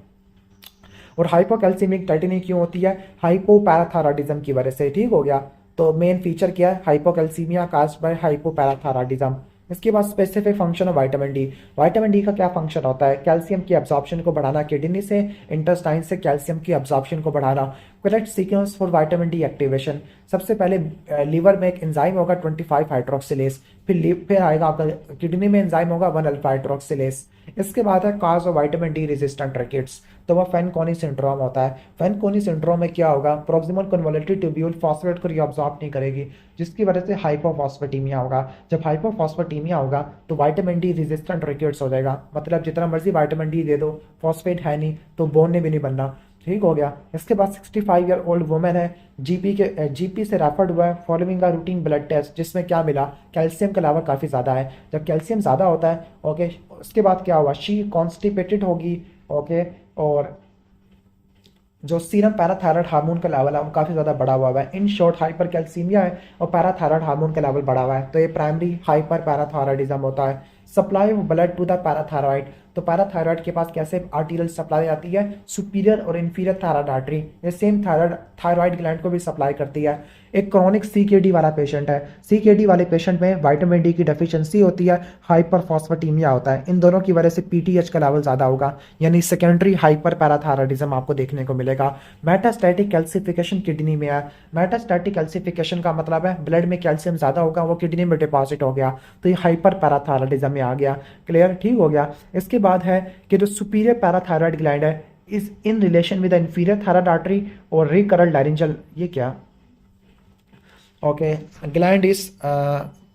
A: और हाइपोकैल्सीमिक टेटिनी क्यों होती है? हाइपोपैराथायराइडिज्म की वजह से। ठीक हो गया। तो मेन फीचर क्या है? Hypocalcaemia caused by hypoparathyroidism. इसके बाद specific function of vitamin D. Vitamin D का क्या फंक्शन होता है? कैल्शियम की एब्जॉर्प्शन को बढ़ाना, किडनी से इंटेस्टाइन से कैल्शियम की एब्जॉर्प्शन को बढ़ाना। Correct sequence for vitamin D activation, सबसे पहले लीवर में एक एंजाइम होगा 25 हाइड्रोक्सिलेज, फिर आएगा आपका किडनी में एंजाइम होगा 1 अल्फा हाइड्रोक्सिलेज। इसके बाद है cause of vitamin D resistant rickets, तो वह फैनकोनी सिंड्रोम होता है। फैनकोनी सिंड्रोम में क्या होगा? प्रोक्सिमल कन्वोल्यूटिव ट्यूब्यूल फॉस्फेट को रीअब्सॉर्ब नहीं करेगी, जिसकी वजह से हाइपोफॉस्फेटीमिया होगा। जब हाइपोफॉस्फेटीमिया होगा तो विटामिन डी रेजिस्टेंट रिकेट्स हो जाएगा, मतलब जितना मर्जी विटामिन डी दे दो, फॉस्फेट है नहीं तो बोन ने भी नहीं बनना। ठीक हो गया। इसके बाद 65 ईयर ओल्ड वुमेन है, जीपी से रेफर्ड हुआ है following a routine blood test, जिसमें क्या मिला? कैल्शियम का लेवल काफ़ी ज़्यादा है। जब कैल्शियम ज़्यादा होता है, ओके, उसके बाद क्या हुआ? शी कॉन्स्टिपेटेड होगी, ओके, और जो सीरम पैराथायराइड हार्मोन का लेवल है वो काफ़ी ज़्यादा बढ़ा हुआ है। इन शॉर्ट हाइपर कैल्सीमिया है और पैराथायराइड हार्मोन का लेवल बढ़ा हुआ है, तो ये प्राइमरी हाइपर पैराथायराइडिज्म होता है। Supply of blood to the parathyroid, तो पैराथायराइड के पास कैसे आर्टीरियल सप्लाई आती है? सुपीरियर और इन्फीरियर थायराइड आर्टरी, ये सेम थायराइड ग्लैंड को भी सप्लाई करती है। एक क्रॉनिक सीकेडी वाला पेशेंट है, सीकेडी वाले पेशेंट में विटामिन डी की डेफिशिएंसी होती है, हाइपरफॉस्फेटीमिया होता है। इन दोनों की वजह से पीटीएच का लेवल ज़्यादा होगा, यानी सेकेंडरी हाइपर पैराथायराइडिज्म आपको देखने को मिलेगा। मेटास्टैटिक कैल्सिफिकेशन किडनी में है। मेटास्टैटिक कैल्सिफिकेशन का मतलब है ब्लड में कैल्शियम ज़्यादा होगा, वो किडनी में डिपॉजिट हो गया, तो ये हाइपर पैराथायराइडिज्म में आ गया। क्लियर? ठीक हो गया। इसके बाद है कि जो सुपीरियर पैराथायराइड ग्लैंड है is in relation with the inferior thyroid artery और रिकरल लारिंजल, ये क्या? ओके, ग्लैंड इज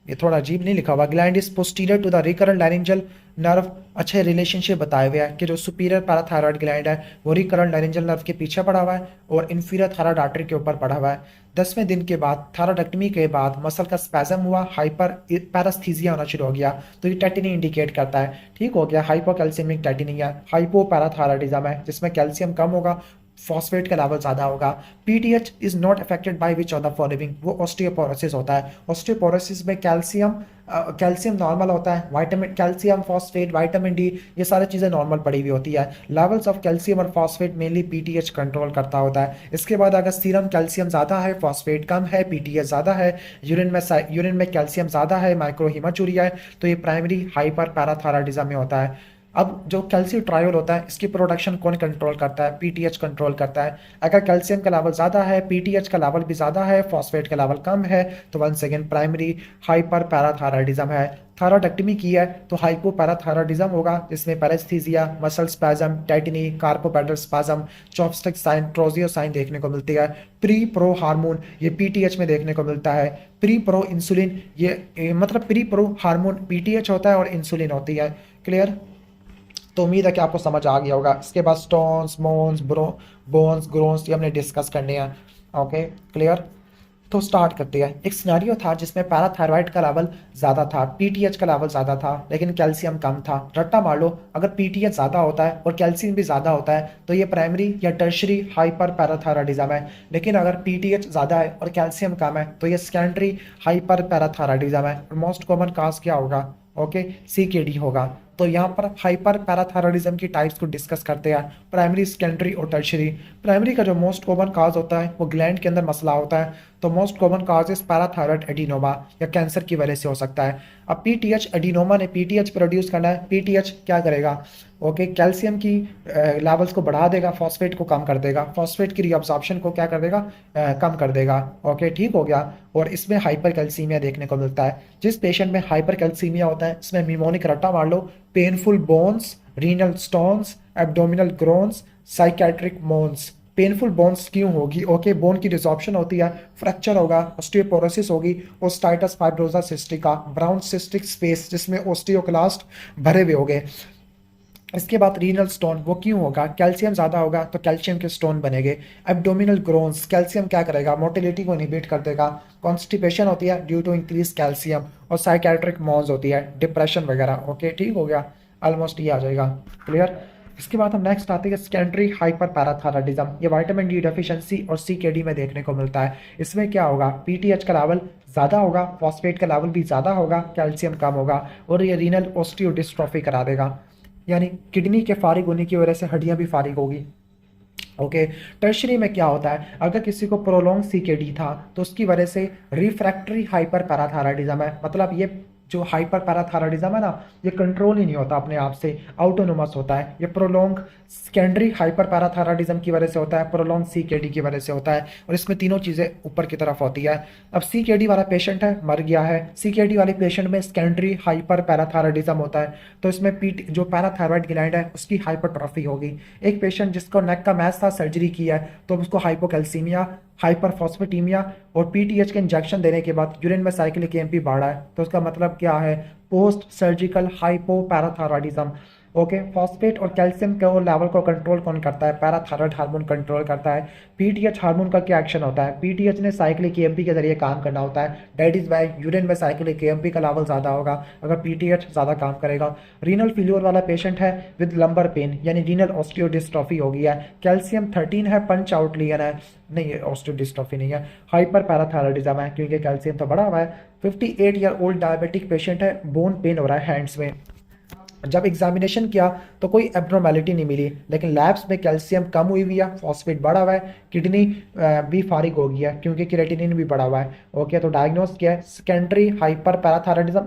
A: ये थोड़ा अजीब नहीं लिखा हुआ, gland is posterior to the recurrent laryngeal nerve. अच्छे रिलेशनशिप बताए हुए हैं कि जो सुपीरियर पैराथायराइड ग्लैंड है वो रिकरल लारिंजल नर्व के पीछे पड़ा हुआ है और इन्फीरियर थायराइड आर्टरी के ऊपर पड़ा हुआ है। 10वें दिन के बाद थायराइडेक्टमी के बाद मसल का स्पैज्म हुआ, हाइपर पैरास्थीसिया होना शुरू हो गया, तो ये टेटिनी इंडिकेट करता है। ठीक हो गया। हाइपोकैल्सीमिक टेटिनिया, हाइपोपैराथायराइडिज्म है जिसमें कैल्शियम कम होगा, फॉस्फेट का लेवल ज़्यादा होगा। PTH is not affected by which of the following, वो ऑस्टियोपोरोसिस होता है। ऑस्टियोपोरोसिस में कैल्शियम नॉर्मल होता है, vitamin calcium phosphate vitamin D ये सारी चीज़ें नॉर्मल पड़ी हुई होती है। लेवल्स ऑफ कैल्शियम और फॉस्फेट मेनली पीटीएच कंट्रोल करता होता है। इसके बाद अगर सीरम कैल्शियम ज़्यादा है, फॉस्फेट कम है, पीटीएच ज़्यादा है, यूरिन में कैल्शियम ज़्यादा है, माइक्रोहीमाचूरिया है, तो ये प्राइमरी हाइपर पैराथायराइडिज्म में होता है। अब जो कैल्शियम ट्रायोल होता है इसकी प्रोडक्शन कौन कंट्रोल करता है? पीटीएच कंट्रोल करता है। अगर कैल्शियम का लेवल ज़्यादा है, पीटीएच का लेवल भी ज़्यादा है, फॉस्फेट का लेवल कम है, तो once again primary hyper parathyroidism है। थायरॉयडेक्टमी की है तो हाइपोपैराथायरॉयडिज्म होगा, जिसमें paraesthesia, muscle spasm, tetany, carpopedal spasm, chopstick sign, Trousseau sign देखने को मिलती है। प्री प्रो हार्मोन ये पीटीएच में देखने को मिलता है। प्री प्रो इंसुलिन मतलब प्री प्रो हार्मोन पीटीएच होता है और इंसुलिन होती है। क्लियर? तो उम्मीद है कि आपको समझ आ गया होगा। इसके बाद स्टोन्स, मोन्स, बोन्स, ग्रोन्स ये हमने डिस्कस करने हैं। Okay, clear? तो स्टार्ट करते हैं। एक सिनेरियो था जिसमें पैराथायराइड का लेवल ज़्यादा था, पीटीएच का लेवल ज़्यादा था, लेकिन कैल्शियम कम था। रट्टा मार लो, अगर पीटीएच ज़्यादा होता है और कैल्शियम भी ज़्यादा होता है तो ये प्राइमरी या टर्शरी हाइपर पैराथायराइडिज्म है। लेकिन अगर पीटीएच ज़्यादा है और कैल्शियम कम है तो ये सेकेंडरी हाइपर पैराथायराइडिज्म है। मोस्ट कॉमन काज क्या होगा? ओके, सीकेडी होगा। तो यहाँ पर हाइपर पैराथायराइडिज्म की टाइप्स को डिस्कस करते हैं, प्राइमरी, सेकेंडरी और टर्शरी। प्राइमरी का जो मोस्ट कॉमन काज होता है वो ग्लैंड के अंदर मसला होता है, तो मोस्ट कॉमन काज इस पैराथायराइड एडिनोमा या कैंसर की वजह से हो सकता है। अब पीटीएच, एडिनोमा ने पीटीएच प्रोड्यूस करना है, पीटीएच क्या करेगा? ओके, कैल्शियम की लेवल्स को बढ़ा देगा, फॉस्फेट को कम कर देगा, फॉस्फेट की रीअब्जॉर्प्शन को क्या कर देगा? कम कर देगा। ओके, ठीक हो गया। और इसमें हाइपर कैल्सीमिया देखने को मिलता है। जिस पेशेंट में हाइपर कैल्सीमिया होता है इसमें निमोनिक रट्टा मार लो, painful bones, renal stones, abdominal groans, psychiatric moans. Painful bones क्यों होगी? ओके, बोन की डिसॉर्प्शन होती है, फ्रैक्चर होगा, ऑस्टियोपोरोसिस होगी, ओस्टाइटिस fibrosa cystica, brown cystic space जिसमें ओस्टियोक्लास्ट भरे हुए होंगे। इसके बाद रीनल स्टोन वो क्यों होगा? कैल्शियम ज़्यादा होगा तो कैल्शियम के स्टोन बनेंगे। एब्डोमिनल ग्रोन्स, कैल्शियम क्या करेगा? मोटिलिटी को इनहिबिट कर देगा। कॉन्स्टिपेशन होती है ड्यू टू इंक्रीज कैल्शियम। और साइकेट्रिक मॉन्स होती है, डिप्रेशन वगैरह। ओके, ठीक हो गया, ऑलमोस्ट ये आ जाएगा। क्लियर? इसके बाद हम नेक्स्ट आते हैं सेकेंडरी हाइपर पैराथायराइडिज्म। ये विटामिन डी डेफिशिएंसी और सीकेडी में देखने को मिलता है। इसमें क्या होगा? पीटीएच का लेवल ज़्यादा होगा, फॉस्फेट का लेवल भी ज़्यादा होगा, कैल्शियम कम होगा, और ये रीनल ऑस्टियोडिस्ट्रोफी करा देगा, यानी किडनी के फारिग होने की वजह से हड्डियां भी फारिग होगी। ओके, टर्शरी में क्या होता है? अगर किसी को प्रोलॉन्ग सीकेडी था तो उसकी वजह से रिफ्रैक्टरी हाइपर पैराथायराइडिज्म है। मतलब ये जो हाइपर पैराथायराइडिज्म है ना, ये कंट्रोल ही नहीं होता अपने आप से, ऑटोनोमस होता है। ये प्रोलॉन्ग सेकेंडरी हाइपर पैराथायराइडिज्म की वजह से होता है, प्रोलॉन्ग सीकेडी की वजह से होता है, और इसमें तीनों चीज़ें ऊपर की तरफ होती है। अब सीकेडी वाला पेशेंट है, मर गया है, सीकेडी वाले पेशेंट में सेकेंडरी हाइपर पैराथायराइडिज्म होता है, तो इसमें पीट जो पैराथायराइड ग्लैंड है उसकी हाइपरट्रॉफी होगी। एक पेशेंट जिसको नेक का मैस था, सर्जरी की है, तो उसको हाइपोकैल्सीमिया, हाइपरफॉस्फेटीमिया और पीटीएच के इंजेक्शन देने के बाद यूरिन में साइक्लिक एएमपी बढ़ा है, तो उसका मतलब क्या है? Post surgical hypoparathyroidism. Okay, phosphate और कैल्शियम के लेवल को कंट्रोल कौन करता है? पैराथायराइड हार्मोन कंट्रोल करता है। पीटीएच हार्मोन का क्या एक्शन होता है? पीटीएच ने साइक्लिक एएमपी के जरिए काम करना होता है, दैट इज वाई यूरिन में साइक्लिक एएमपी का लेवल ज़्यादा होगा अगर पीटीएच ज़्यादा काम करेगा। रीनल फेल्योर वाला पेशेंट है विद लंबर पेन, यानी रीनल ऑस्टियोडिस्ट्रॉफी हो गई है, कैल्शियम 13 है, पंच आउट लियर है, नहीं ऑस्टियोडिस्ट्रॉफी नहीं है, हाइपर पैराथायराइडिज्म है क्योंकि कैल्शियम तो बढ़ा हुआ है। 58 ईयर ओल्ड डायबिटिक पेशेंट है, बोन पेन हो रहा है हैंड्स में। जब एग्जामिनेशन किया तो कोई एब्नॉर्मेलिटी नहीं मिली, लेकिन लैब्स में कैल्शियम कम हुई हुई है, फॉस्फेट बढ़ा हुआ है, किडनी भी फारिग हो गई है क्योंकि क्रिएटिनिन भी बढ़ा हुआ है। ओके, तो डायग्नोस किया है secondary hyperparathyroidism.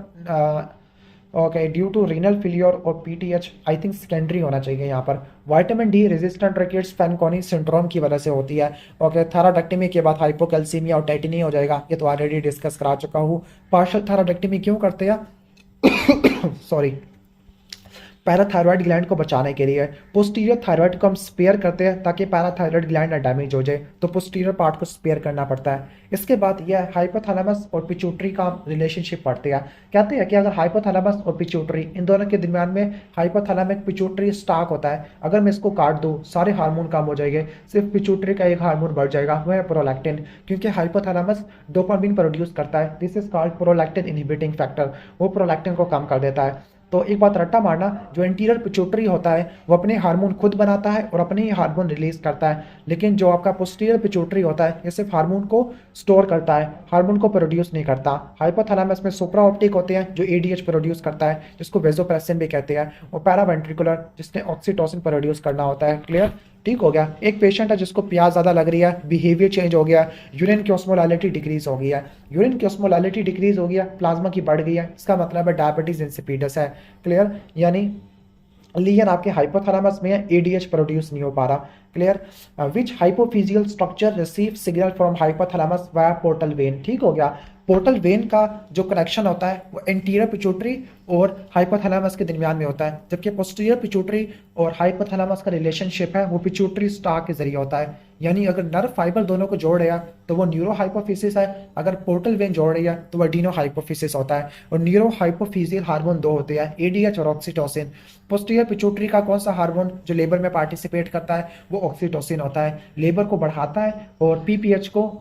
A: Okay, due to renal failure और पीटीएच, आई थिंक सेकेंडरी होना चाहिए यहाँ पर। Vitamin D resistant rickets Fanconi syndrome की वजह से होती है। ओके, थायरॉयडेक्टमी के बाद हाइपोकैल्सीमिया और टेटिनी हो जाएगा, ये तो ऑलरेडी डिस्कस करा चुका हूँ। पार्शियल थायरॉयडेक्टमी क्यों करते हैं? सॉरी, पैराथायरॉयड ग्लैंड को बचाने के लिए। पोस्टीरियर थायरॉयड को हम स्पेयर करते हैं ताकि पैराथायरॉयड ग्लैंड ना डैमेज हो जाए, तो पोस्टीरियर पार्ट को स्पेयर करना पड़ता है। इसके बाद यह हाइपोथैलेमस और पिट्यूटरी का रिलेशनशिप पढ़ते हैं। कहते हैं कि अगर हाइपोथैलेमस और पिट्यूटरी इन दोनों के दरमियान में हाइपोथैलेमिक पिट्यूटरी स्टाक होता है, अगर मैं इसको काट दूँ सारे हार्मोन कम हो जाएंगे, सिर्फ पिट्यूटरी का एक हार्मोन बढ़ जाएगा, वह है प्रोलैक्टिन, क्योंकि हाइपोथैलेमस डोपामिन प्रोड्यूस करता है, this is called prolactin inhibiting factor, वो प्रोलैक्टिन को कम कर देता है। तो एक बात रट्टा मारना, जो इंटीरियर पिट्यूटरी होता है वो अपने हार्मोन खुद बनाता है और अपने ही हार्मोन रिलीज करता है, लेकिन जो आपका पोस्टीरियर पिट्यूटरी होता है ये सिर्फ हार्मोन को स्टोर करता है, हार्मोन को प्रोड्यूस नहीं करता। हाइपोथैलेमस में सुप्रा ऑप्टिक होते हैं जो एडीएच प्रोड्यूस करता है, जिसको वेसोप्रेसिन भी कहते हैं, और पैरावेंट्रिकुलर जिसने ऑक्सीटोसिन प्रोड्यूस करना होता है। क्लियर? ठीक हो गया। एक पेशेंट है जिसको प्यास ज़्यादा लग रही है, बिहेवियर चेंज हो गया, यूरिन की ऑस्मोलैलिटी डिक्रीज हो गई है, यूरिन की ऑस्मोलैलिटी डिक्रीज हो गया, प्लाज्मा की बढ़ गई है, इसका मतलब है डायबिटीज इंसिपिडस है। क्लियर? यानी लीजन आपके हाइपोथैलेमस में है, एडीएच प्रोड्यूस नहीं हो पा रहा। Clear. Which hypophyseal structure receive signal from hypothalamus via portal vein. ठीक हो गया। पोर्टल वेन का जो कनेक्शन होता है वो एंटीरियर पिट्यूटरी और हाइपोथैलेमस के दरमियान में होता है, जबकि पोस्टीरियर पिट्यूटरी और हाइपोथैलेमस का रिलेशनशिप है वो पिट्यूटरी स्टाक के जरिए होता है। यानी अगर नर्व फाइबर दोनों को जोड़ रहा तो वो न्यूरो हाइपोफिसिस है, अगर पोर्टल वेन जोड़ रही है तो वह डीनो हाइपोफिसिस होता है। और न्यूरो हाइपोफिजियल हार्मोन दो होते हैं, एडीएच और ऑक्सीटोसिन। पोस्टीरियर पिट्यूटरी का कौन सा हार्मोन जो लेबर में पार्टिसिपेट करता है वो ऑक्सीटोसिन होता है, लेबर को बढ़ाता है और पीपीएच को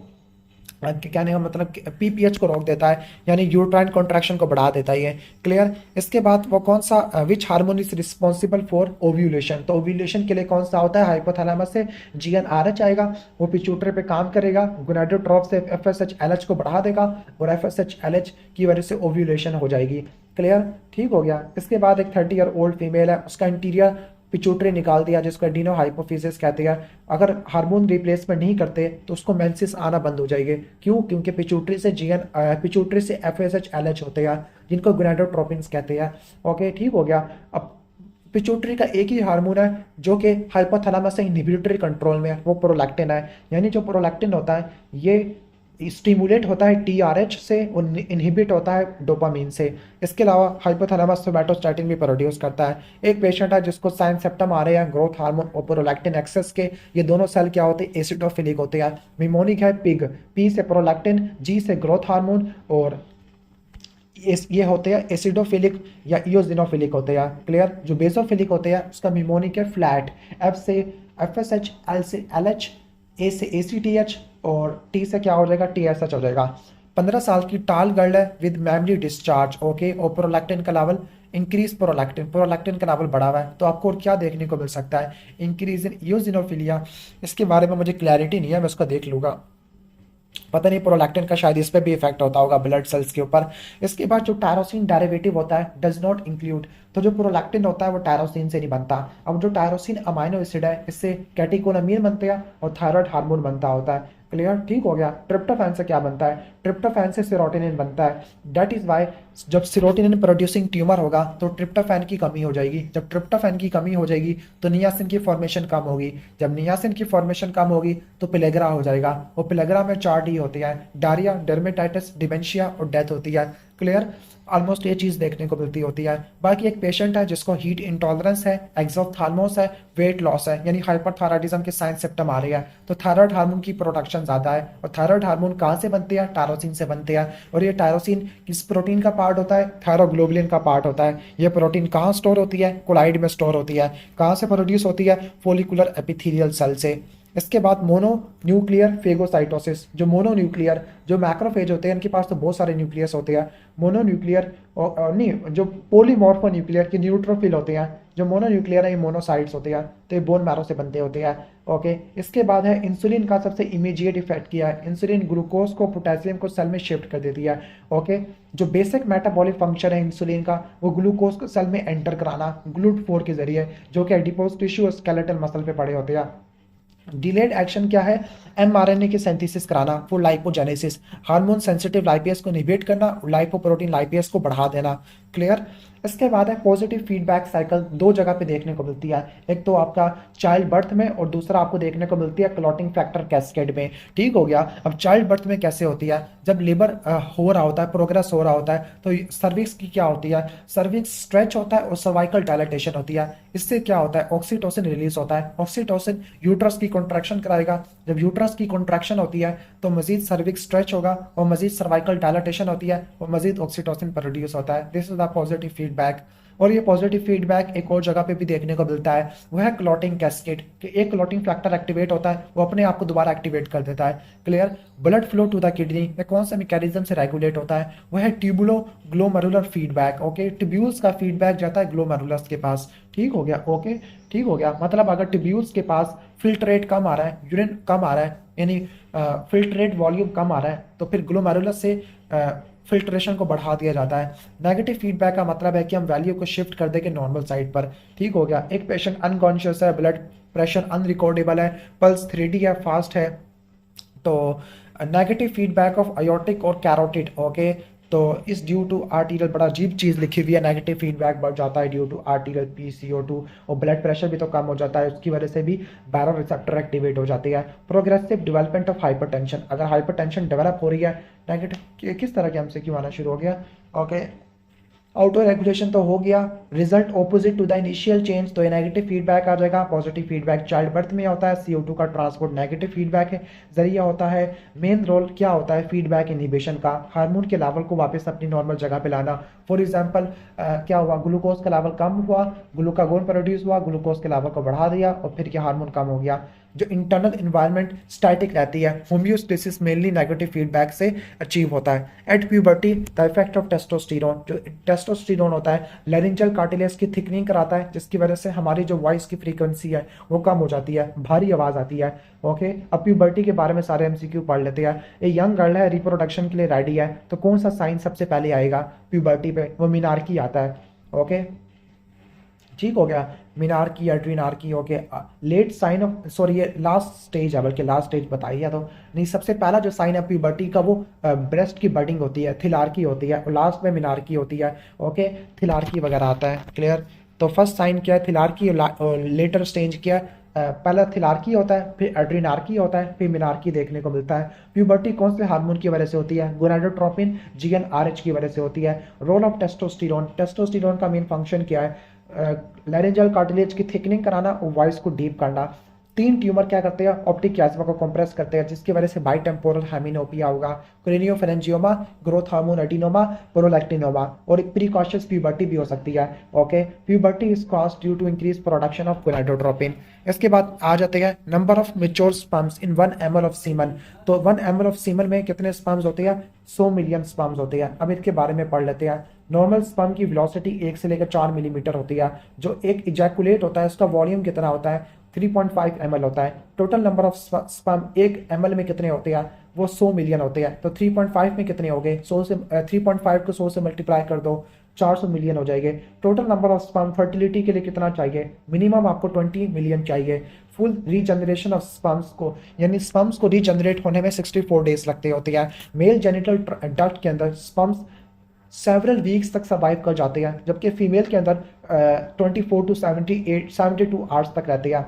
A: कहने का मतलब पीपीएच को रोक देता है, यानी यूट्राइन कॉन्ट्रैक्शन को बढ़ा देता है ये। क्लियर। इसके बाद वो कौन सा which hormone is responsible for ovulation. तो ओव्यूलेशन के लिए कौन सा होता है, हाइपोथैलेमस से जीएनआरएच आएगा, वो पिट्यूटरी पे काम करेगा, गोनाडोट्रोप से एफएसएच-एलएच को बढ़ा देगा और एफएसएच-एलएच की वजह से ओव्यूलेशन हो जाएगी। क्लियर। ठीक हो गया। इसके बाद एक 30 ईयर ओल्ड फीमेल है, उसका इंटीरियर पिट्यूटरी निकाल दिया जिसको एडिनो हाइपोफिसिस कहते हैं। अगर हार्मोन रिप्लेसमेंट नहीं करते तो उसको मेंसेस आना बंद हो जाएंगे। क्यों? क्योंकि पिट्यूटरी से एफएसएच-एलएच होते हैं जिनको गोनाडोट्रोपिन्स कहते हैं। ओके, ठीक हो गया। अब पिट्यूटरी का एक ही हार्मोन है जो कि हाइपोथैलेमस से इनहिबिटरी कंट्रोल में है, वो प्रोलैक्टिन है। यानी जो प्रोलैक्टिन होता है ये स्टिमुलेट होता है टीआरएच से और इनहिबिट होता है डोपामीन से। इसके अलावा हाइपोथैलेमस सोमैटोस्टैटिन भी प्रोड्यूस करता है। एक पेशेंट है जिसको साइन सेप्टम आ रहे हैं ग्रोथ हार्मोन और प्रोलैक्टिन एक्सेस के। ये दोनों सेल क्या होते हैं, एसिडोफिलिक होते हैं। मिमोनिक है पिग, पी से प्रोलैक्टिन, जी से ग्रोथ हार्मोन और ये होते हैं एसिडोफिलिक या इओजिनोफिलिक होते हैं। क्लियर। जो बेसोफिलिक होते हैं उसका मिमोनिक है फ्लैट, एफ से एफएसएच, एल से एलएच, ए से एसीटीएच और टी से क्या हो जाएगा, टीएसएच हो जाएगा। 15 साल की टाल गर्ल है विद मेमोरी डिस्चार्ज। ओके। और प्रोलैक्टिन का लेवल इंक्रीज, प्रोलैक्टिन का लेवल बढ़ा हुआ है। तो आपको और क्या देखने को मिल सकता है, इंक्रीज इन इओजिनोफिलिया। इसके बारे में मुझे क्लैरिटी नहीं है, मैं उसको देख लूँगा, पता नहीं प्रोलैक्टिन का शायद इस पर भी इफेक्ट होता होगा ब्लड सेल्स के ऊपर। इसके बाद जो टायरोसिन डेरिवेटिव होता है डज नॉट इंक्लूड। तो जो प्रोलैक्टिन होता है वो टायरोसिन से नहीं बनता। अब जो टायरोसिन अमाइनो एसिड है इससे कैटेकोलामीन बनते हैं और थायराइड हार्मोन बनता होता है। क्लियर। ठीक हो गया। ट्रिप्टोफैन से क्या बनता है, ट्रिप्टोफैन से सेरोटोनिन बनता है। दैट इज वाई जब सेरोटोनिन प्रोड्यूसिंग ट्यूमर होगा तो ट्रिप्टोफैन की कमी हो जाएगी। जब ट्रिप्टोफैन की कमी हो जाएगी तो नियासिन की फॉर्मेशन कम होगी। जब नियासिन की फॉर्मेशन कम होगी तो पिलेग्रा हो जाएगा। और पिलेग्रा में 4 डी होती है, डायरिया, डर्मेटाइटिस, डिमेंशिया और डेथ होती है। क्लियर। ऑलमोस्ट ये चीज़ देखने को मिलती होती है। बाकी एक पेशेंट है जिसको हीट इंटॉलरेंस है, एक्सोप्थाल्मोस है, वेट लॉस है, यानी हाइपरथायराइडिज्म के साइन सिम्टम आ रही है। तो थायराइड हार्मोन की प्रोडक्शन ज़्यादा है। और थायराइड हार्मोन कहाँ से बनते हैं, टायरोसिन से बनते हैं। और ये टायरोसिन किस प्रोटीन का पार्ट होता है, थायरोग्लोबुलिन का पार्ट होता है। ये प्रोटीन कहाँ स्टोर होती है, कोलाइड में स्टोर होती है। कहाँ से प्रोड्यूस होती है, फोलिकुलर एपिथेलियल सेल से। इसके बाद मोनो न्यूक्लियर फेगोसाइटोसिस। जो मोनो न्यूक्लियर, जो मैक्रोफेज होते हैं इनके पास तो बहुत सारे न्यूक्लियस होते हैं। मोनो न्यूक्लियर नहीं, जो पोलीमॉर्फो न्यूक्लियर के न्यूट्रोफिल होते हैं। जो मोनो न्यूक्लियर है ये मोनोसाइट्स होते हैं, तो ये बोन मैरो से बनते होते हैं। ओके। इसके बाद है इंसुलिन का सबसे इमीडिएट इफेक्ट किया है। इंसुलिन ग्लूकोज को, पोटेशियम को सेल में शिफ्ट कर देती है। ओके। जो बेसिक मेटाबॉलिक फंक्शन है इंसुलिन का वो ग्लूकोज को सेल में एंटर कराना GLUT4 के जरिए, जो कि एडिपोज टिश्यू और स्केलेटल मसल पे पड़े होते हैं। डिलेड एक्शन क्या है, एमआरएनए की सिंथेसिस कराना for lipogenesis, hormone sensitive lipase को इनहिबिट करना, लाइपोप्रोटीन लाइपेज को बढ़ा देना। क्लियर। इसके बाद है पॉजिटिव फीडबैक साइकिल, दो जगह पे देखने को मिलती है। एक तो आपका चाइल्ड बर्थ में और दूसरा आपको देखने को मिलती है क्लॉटिंग फैक्टर कैस्केड में। ठीक हो गया। अब चाइल्ड बर्थ में कैसे होती है, जब लेबर हो रहा होता है, प्रोग्रेस हो रहा होता है, तो सर्विक्स की क्या होती है, सर्विक्स स्ट्रेच होता है और सर्वाइकल डायलेटेशन होती है। इससे क्या होता है, ऑक्सीटोसिन रिलीज होता है। ऑक्सीटोसिन यूट्रस की कॉन्ट्रैक्शन कराएगा। जब यूट्रस की कॉन्ट्रैक्शन होती है तो मजीद सर्विक्स स्ट्रेच होगा और मजीद सर्वाइकल डायलेटेशन होती है और मजीद ऑक्सीटोसिन प्रोड्यूस होता है। This is the positive feedback. और ये पॉजिटिव फीडबैक एक और जगह पे भी देखने को मिलता है, वो है क्लॉटिंग कैस्केड, कि एक क्लॉटिंग फैक्टर एक्टिवेट होता है, वो अपने आप को दोबारा एक्टिवेट कर देता है। Clear. Blood flow to the kidney ये कौन सा मैकेनिज्म से रेगुलेट होता है, वो है tubulo glomerular feedback. Okay. Tubules का फीडबैक जाता है ग्लोमेरुलस के पास। ठीक हो गया। ओके। ठीक हो गया। मतलब अगर ट्यूब्यूल्स के पास फिल्ट्रेट कम आ रहा है, यूरिन कम आ रहा है, यानी फिल्ट्रेट वॉल्यूम कम आ रहा है, तो फिर ग्लोमेरुलस से फिल्ट्रेशन को बढ़ा दिया जाता है। नेगेटिव फीडबैक का मतलब है कि हम वैल्यू को शिफ्ट कर देंगे नॉर्मल साइड पर। ठीक हो गया। एक पेशेंट अनकॉन्शियस है, ब्लड प्रेशर अनरिकॉर्डेबल है, पल्स 3D है, फास्ट है। तो नेगेटिव फीडबैक ऑफ अयोर्टिक और कैरोटिड। ओके। तो इस ड्यू टू आर्टीरियल बड़ा अजीब चीज़ लिखी हुई है, नेगेटिव फीडबैक बढ़ जाता है ड्यू टू आर्टीरियल PCO2, और ब्लड प्रेशर भी तो कम हो जाता है, उसकी वजह से भी बैरो रिसेप्टर एक्टिवेट हो जाती है। प्रोग्रेसिव डेवलपमेंट ऑफ हाइपरटेंशन, अगर हाइपरटेंशन डेवलप हो रही है, नेगेटिव किस तरह के हमसे क्यों आना शुरू हो गया, ओके। ऑटो रेगुलेशन तो हो गया, result opposite to the initial change, तो ये नेगेटिव फीडबैक आ जाएगा। पॉजिटिव फीडबैक चाइल्ड बर्थ में होता है, CO2 का ट्रांसपोर्ट नेगेटिव फीडबैक है जरिया होता है। मेन रोल क्या होता है फीडबैक इनिबिशन का, हार्मोन के लेवल को वापस अपनी नॉर्मल जगह पे लाना। फॉर एग्जांपल क्या हुआ, ग्लूकोज का लेवल कम हुआ, ग्लूकागोन प्रोड्यूस हुआ, ग्लूकोज के लेवल को बढ़ा दिया और फिर क्या हार्मोन कम हो गया। जो इंटरनल इन्वायरमेंट स्टैटिक रहती है, होम्योस्टेसिस मेनली नेगेटिव फीडबैक से अचीव होता है। At puberty the effect of testosterone, जो टेस्टोस्टेरोन होता है लैरिंजियल कार्टिलेज की थिकनिंग कराता है, जिसकी वजह से हमारी जो वॉइस की फ्रीक्वेंसी है वो कम हो जाती है, भारी आवाज़ आती है, ओके। अब प्यूबर्टी के बारे में सारे MCQ पढ़ लेते हैं। ये यंग गर्ल है, रिप्रोडक्शन के लिए रेडी है, तो कौन सा साइन सबसे पहले आएगा प्यूबर्टी पे, वो मिनार्की आता है, ओके। ठीक हो गया, menarche adrenarche, okay. Late sign of, sorry ये लास्ट स्टेज है, बल्कि लास्ट स्टेज बताइए तो नहीं। सबसे पहला जो साइन है प्यूबर्टी का वो ब्रेस्ट की बडिंग होती है, थिलार्की होती है, और लास्ट में मिनार्की होती है, ओके। थिलार्की वगैरह आता है, क्लियर। तो फर्स्ट साइन क्या है थिलार्की, और लेटर स्टेज क्या है, पहला थिलार्की होता है, फिर एड्रीनार्की होता है, फिर मिनार्की देखने को मिलता है। प्यूबर्टी कौन से हार्मोन की वजह से होती है, गोनाडोट्रोपिन GnRH की वजह से होती है। रोल ऑफ टेस्टोस्टेरोन, टेस्टोस्टेरोन का मेन फंक्शन क्या है, लैरिंजियल कार्टिलेज की थिकनिंग कराना और वॉइस को डीप करना। तीन ट्यूमर क्या करते हैं, ऑप्टिक क्यास्मा को कंप्रेस करते हैं, जिसकी वजह से बाइटेम्पोरल हेमिनोपिया होगा, craniopharyngioma, growth hormone adenoma, prolactinoma, और एक प्रीकॉशियस प्यूबर्टी भी हो सकती है, okay. Puberty is caused due to increase production of gonadotropin. इसके बाद आ जाते हैं number of mature sperms in 1 ml of semen. तो 1 ml ऑफ सीमन में कितने स्पर्म्स होते हैं, 100 मिलियन स्पर्म्स होते हैं। अब इसके बारे में पढ़ लेते हैं। नॉर्मल स्पर्म की वेलोसिटी 1 से लेकर 4 मिलीमीटर होती है। जो एक इजैकुलेट होता है उसका वॉल्यूम कितना होता है, 3.5 ml होता है। Total number of sperm 1 ml में कितने होते हैं, वो 100 मिलियन होते हैं। तो 3.5 में कितने हो गए, 100 से 3.5 को 100 से मल्टीप्लाई कर दो, 400 मिलियन हो जाएंगे। Total number of sperm fertility के लिए कितना चाहिए, मिनिमम आपको 20 मिलियन चाहिए। फुल रीजनरेशन ऑफ स्पर्म्स को, यानी स्पर्म्स को रीजनरेट होने में 64 डेज लगते होते हैं। मेल जेनिटल डक्ट के अंदर स्पर्म्स सेवरल वीक्स तक सर्वाइव कर जाते हैं, जबकि फीमेल के अंदर 24 to 72 आवर्स तक रहते हैं।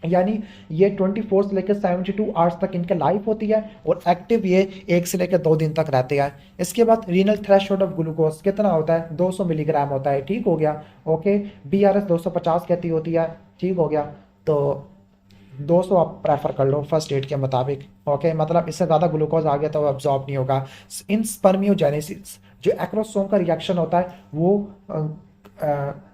A: यानी ये 24 से लेकर 72 आवर्स तक इनका लाइफ होती है, और एक्टिव ये 1 से लेकर 2 दिन तक रहते हैं। इसके बाद रीनल थ्रेशोल्ड ऑफ ग्लूकोज कितना होता है, 200 मिलीग्राम होता है, ठीक हो गया, ओके। BRS 250 कहती होती है, ठीक हो गया। तो 200 आप प्रेफर कर लो फर्स्ट एड के मुताबिक, ओके। मतलब इससे ज़्यादा ग्लूकोज आ गया तो एब्जॉर्ब नहीं होगा। इन स्पर्मियोजेनेसिस जो एक्रोसोम का रिएक्शन होता है वो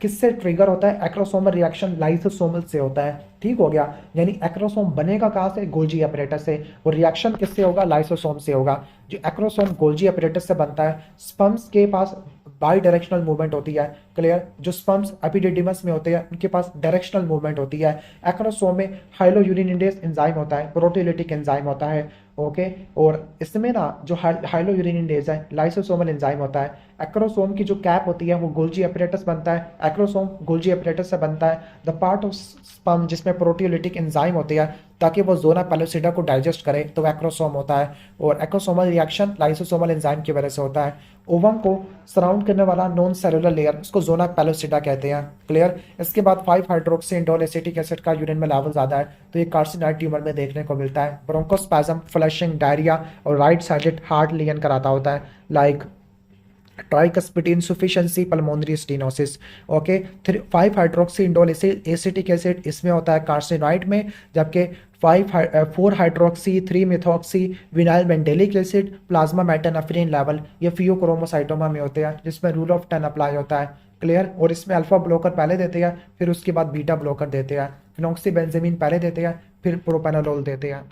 A: किससे ट्रिगर होता है, एक्रोसोमल रिएक्शन लाइसोसोमल से होता है, ठीक हो गया। यानी एक्रोसोम बनेगा कहाँ से, गोल्जी अपरेटस से, और रिएक्शन किससे होगा, लाइसोसोम से होगा। जो एक्रोसोम गोल्जी अपरेटस से बनता है, स्पर्म्स के पास बाई डायरेक्शनल मूवमेंट होती है, क्लियर। जो स्पर्म्स एपिडिडिमस में होते हैं उनके पास डायरेक्शनल मूवमेंट होती है। एक्रोसोम में हाइलोयूरिनिडेज एंजाइम होता है, प्रोटीओलिटिक एंजाइम होता है, ओके। और इसमें ना जो हाइलोयूरिनिडेज है लाइसोसोमल एंजाइम होता है। एक्रोसोम की जो कैप होती है वो गोल्जी अपरेटस बनता है, एक्रोसोम गोल्जी अपरेटस से बनता है। द पार्ट ऑफ स्पर्म जिसमें प्रोटीओलिटिक एंजाइम होती है ताकि वो जोना पेलोसिडा को डाइजेस्ट करे, तो एक्रोसोम होता है। और एक्रोसोमल रिएक्शन लाइसोसोमल एंजाइम की वजह से होता है। ओवम को सराउंड करने वाला नॉन सेलुलर लेयर उसको जोना पेलोसिडा कहते हैं, क्लियर। इसके बाद 5 हाइड्रोक्सी इंडोल एसिटिक एसिड का यूरिन में लेवल ज़्यादा है, तो ये कार्सिनॉइड ट्यूमर में देखने को मिलता है। ब्रोंकोस्पैज्म, फ्लशिंग, डायरिया और राइट साइडेड हार्ट लियन कराता होता है, like tricuspid insufficiency, pulmonary stenosis, okay. 5 hydroxy indole acetic acid इसमें होता है कार्सिनॉइड में, जबकि 4 hydroxy 3 methoxy vinyl mandelic acid, plasma metanephrine level ये फियोक्रोमोसाइटोमा में होते हैं, जिसमें रूल ऑफ 10 अप्लाई होता है, क्लियर। और इसमें अल्फा ब्लॉकर पहले देते हैं, फिर उसके बाद बीटा ब्लॉकर देते हैं। फिनॉक्सीबेंजामीन पहले देते हैं, फिर प्रोपेनोलोल देते हैं।